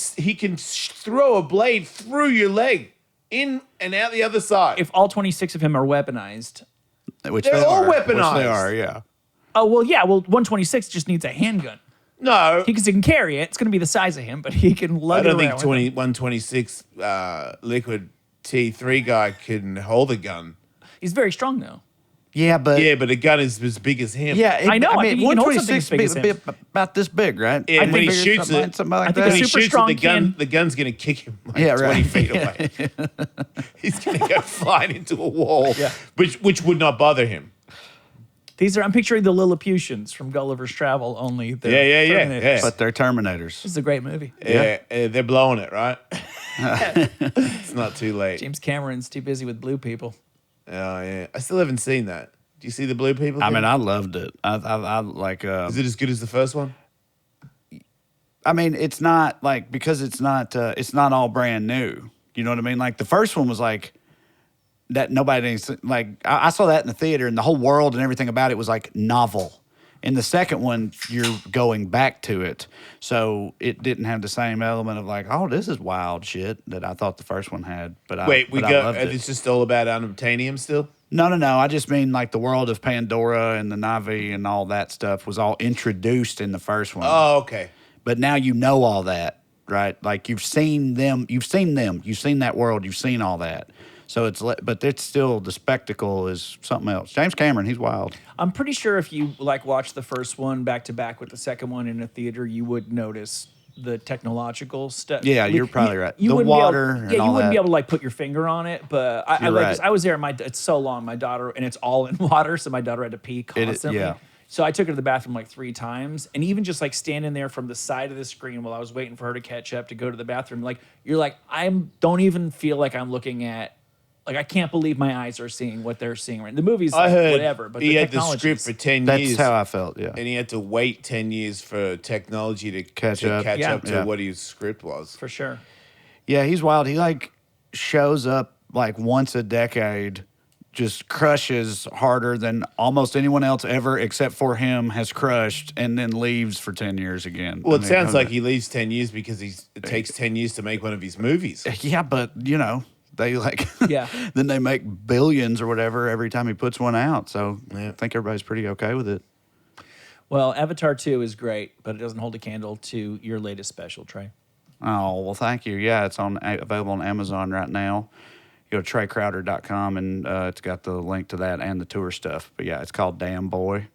throw a blade through your leg, in and out the other side. If all 26 of him are weaponized. Which They're they all are. Which weaponized. they are, yeah. Oh well, yeah. Well, 1/26 just needs a handgun. No, He can carry it. It's going to be the size of him, but he can lug I it don't around think with him. 126 liquid T3 guy can hold a gun. He's very strong though. Yeah, but a gun is as big as him. yeah, I know, I mean, think you can hold something 126 as big as is about this big, right? Yeah, I and when he think shoots something, it, something like I think that. a When he super shoots strong it, the gun's gonna kick him like Yeah, 20 right. feet away. He's gonna go flying into a wall, Yeah. which would not bother him. I'm picturing the Lilliputians from Gulliver's Travel, only they're Yeah. Terminators. But they're Terminators. This is a great movie. Yeah, they're blowing it, right? It's not too late. James Cameron's too busy with blue people. Oh yeah, I still haven't seen that. Do you see the Blue People? I thing? mean, I loved it. I like. Is it as good as the first one? I mean, it's not like because it's not all brand new. You know what I mean? Like the first one was like that. Nobody like I saw that in the theater, and the whole world and everything about it was like novel. In the second one, you're going back to it, so it didn't have the same element of like, oh, this is wild shit that I thought the first one had. But I loved it. It's just all about unobtainium still. No. I just mean like the world of Pandora and the Navi and all that stuff was all introduced in the first one. Oh, okay. But now you know all that, right? Like you've seen them, you've seen that world, you've seen all that. So but it's still the spectacle is something else. James Cameron, he's wild. I'm pretty sure if you like watch the first one back to back with the second one in a theater, you would notice the technological stuff. Yeah, you're probably right. The wouldn't water be able, and you all wouldn't be that. able to like put your finger on it. But I You're like right. I was there. It's so long. My daughter and it's all in water, so my daughter had to pee constantly. yeah. So I took her to the bathroom like 3 times, and even just like standing there from the side of the screen while I was waiting for her to catch up to go to the bathroom, like you're like don't even feel like I'm looking at. Like, I can't believe my eyes are seeing what they're seeing. Right? The movie's I like, heard whatever, but he the had the technology script for 10 That's years. how I felt, yeah. And he had to wait 10 years for technology to Catch up. Yeah. up to Yeah. what his script was. for sure. Yeah, he's wild. He like shows up like once a decade, just crushes harder than almost anyone else ever except for him has crushed, and then leaves for 10 years again. Well, I it mean, sounds like he leaves 10 years because it takes 10 years to make one of his movies. Yeah, but you know, they like Yeah. then they make billions or whatever every time he puts one out. So Yeah. I think everybody's pretty okay with it. Well, Avatar 2 is great, but it doesn't hold a candle to your latest special, Trae. Oh, well, thank you. Yeah, it's available on Amazon right now. You go to TraeCrowder.com and it's got the link to that and the tour stuff. But yeah, it's called Damn Boy.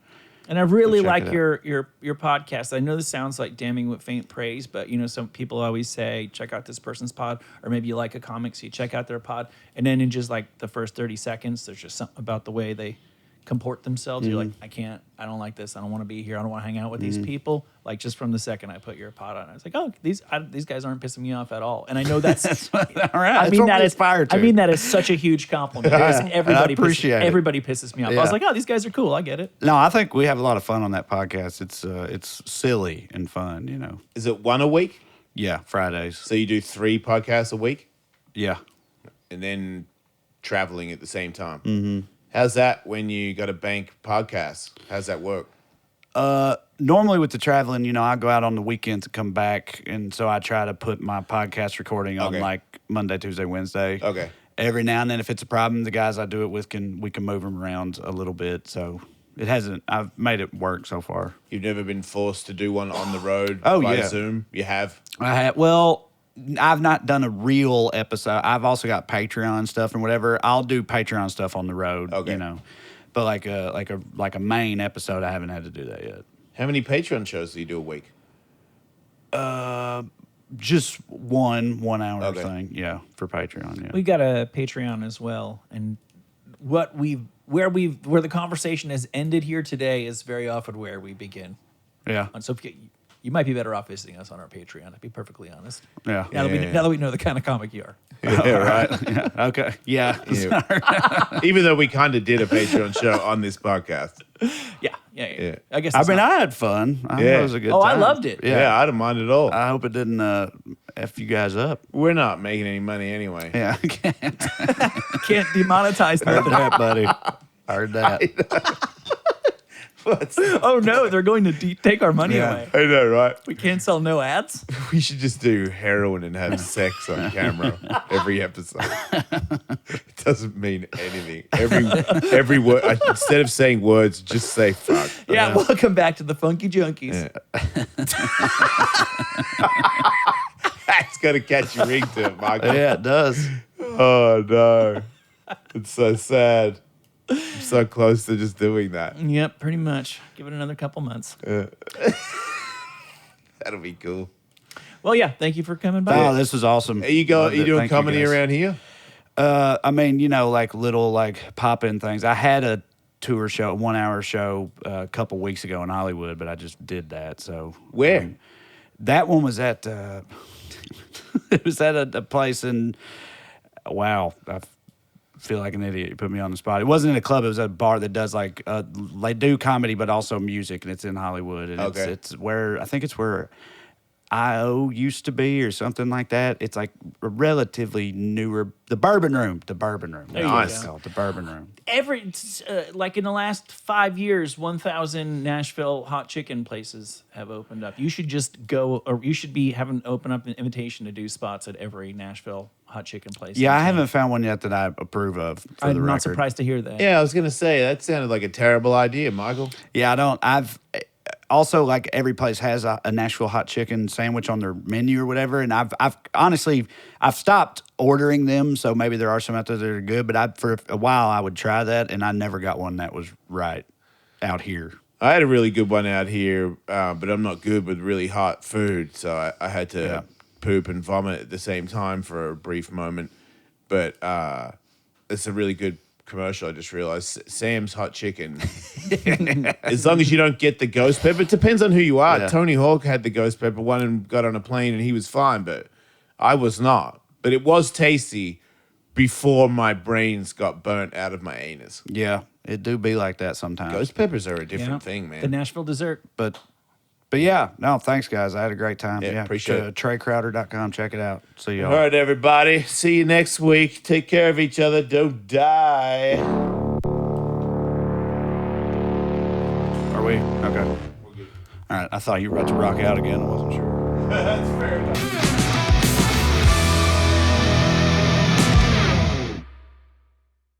And I really Go check like it your podcast. I know this sounds like damning with faint praise, but you know, some people always say, check out this person's pod, or maybe you like a comic, so you check out their pod. And then in just like the first 30 seconds, there's just something about the way they comport themselves. You're like, I don't like this. I don't want to be here. I don't want to hang out with these people. Like just from the second I put your pod on, I was like, oh, these guys aren't pissing me off at all. And I know that's All right. I That's mean what that we is aspire to. I mean that is such a huge compliment. Because everybody appreciate it. everybody pisses me off. I was Yeah. like, oh, these guys are cool. I get it. No, I think we have a lot of fun on that podcast. It's silly and fun, you know. Is it one a week? Yeah, Fridays. So you do 3 podcasts a week Yeah. and then traveling at the same time. Mm-hmm. How's that when you got a bank podcast? How's that work? Normally with the traveling, you know, I go out on the weekends and come back, and so I try to put my podcast recording on Okay. like Monday, Tuesday, Wednesday. Okay. Every now and then, if it's a problem, the guys I do it with we can move them around a little bit. So it hasn't. I've made it work so far. You've never been forced to do one on the road Oh, by yeah. Zoom? You have? I've not done a real episode. I've also got Patreon stuff and whatever. I'll do Patreon stuff on the road. Okay. You know, but like a main episode, I haven't had to do that yet. How many Patreon shows do you do a week? Just one hour Okay. thing, yeah, for Patreon. Yeah, We got a Patreon as well, and where the conversation has ended here today is very often where we begin. yeah, And so you might be better off visiting us on our Patreon, to be perfectly honest. yeah. Now that we know the kind of comic you are. Yeah, right. Yeah, okay, yeah. Even though we kind of did a Patreon show on this podcast. Yeah. Yeah. I guess. I it's mean, not- I had fun. I Yeah. it was a good Oh, I time. loved it. Yeah, I don't mind at all. I hope it didn't f you guys up. We're not making any money anyway. Yeah, I can't. can't demonetize Heard nothing. that, buddy. Heard that. Oh no, they're going to take our money Yeah. away. I know, right? We can't sell no ads. We should just do heroin and have sex on camera every episode. It doesn't mean anything. Every word, instead of saying words, just say fuck. Yeah, welcome back to the Funky Junkies. That's got a catchy ring to it, Michael. Yeah, it does. Oh no, it's so sad. I'm so close to just doing that. Yep, pretty much. Give it another couple months. That'll be cool. Well, yeah, thank you for coming by. Oh, this was awesome. Are you Loved it. doing Thank you, comedy guys. around here? I mean, like little like pop-in things. I had a tour show, 1 hour show a couple weeks ago in Hollywood, but I just did that. So Where? that one was at it was at a place in wow. I feel like an idiot. You put me on the spot. It wasn't in a club. It was at a bar that does like they do comedy, but also music, and it's in Hollywood. And Okay. it's where I think it's where IO used to be or something like that. It's like a relatively newer, the Bourbon Room. The Bourbon Room. There you That's what it's go. called, the Bourbon Room. Like in the last 5 years, 1,000 Nashville hot chicken places have opened up. You should just go, or you should be having open up an invitation to do spots at every Nashville hot chicken place. Yeah, I haven't found one yet that I approve of. For the I'm record. not surprised to hear that. Yeah, I was gonna say that sounded like a terrible idea, Michael. Yeah, I don't. I've also like every place has a Nashville hot chicken sandwich on their menu or whatever, and I've honestly stopped ordering them, so maybe there are some out there that are good. But for a while I would try that, and I never got one that was right out here. I had a really good one out here, but I'm not good with really hot food, so I had to poop and vomit at the same time for a brief moment. But it's a really good commercial. I just realized Sam's Hot Chicken. As long as you don't get the ghost pepper, it depends on who you are. Yeah. Tony Hawk had the ghost pepper one and got on a plane and he was fine, but I was not. But it was tasty before my brains got burnt out of my anus. Yeah, it do be like that sometimes. Ghost peppers are a Yeah. different thing, man. The Nashville dessert. But yeah, no, thanks guys. I had a great time. Yeah, appreciate it. TraeCrowder.com. Check it out. See y'all. All right, everybody. See you next week. Take care of each other. Don't die. Are we? Okay. All right. I thought you were about to rock out again. I wasn't sure. That's fair enough.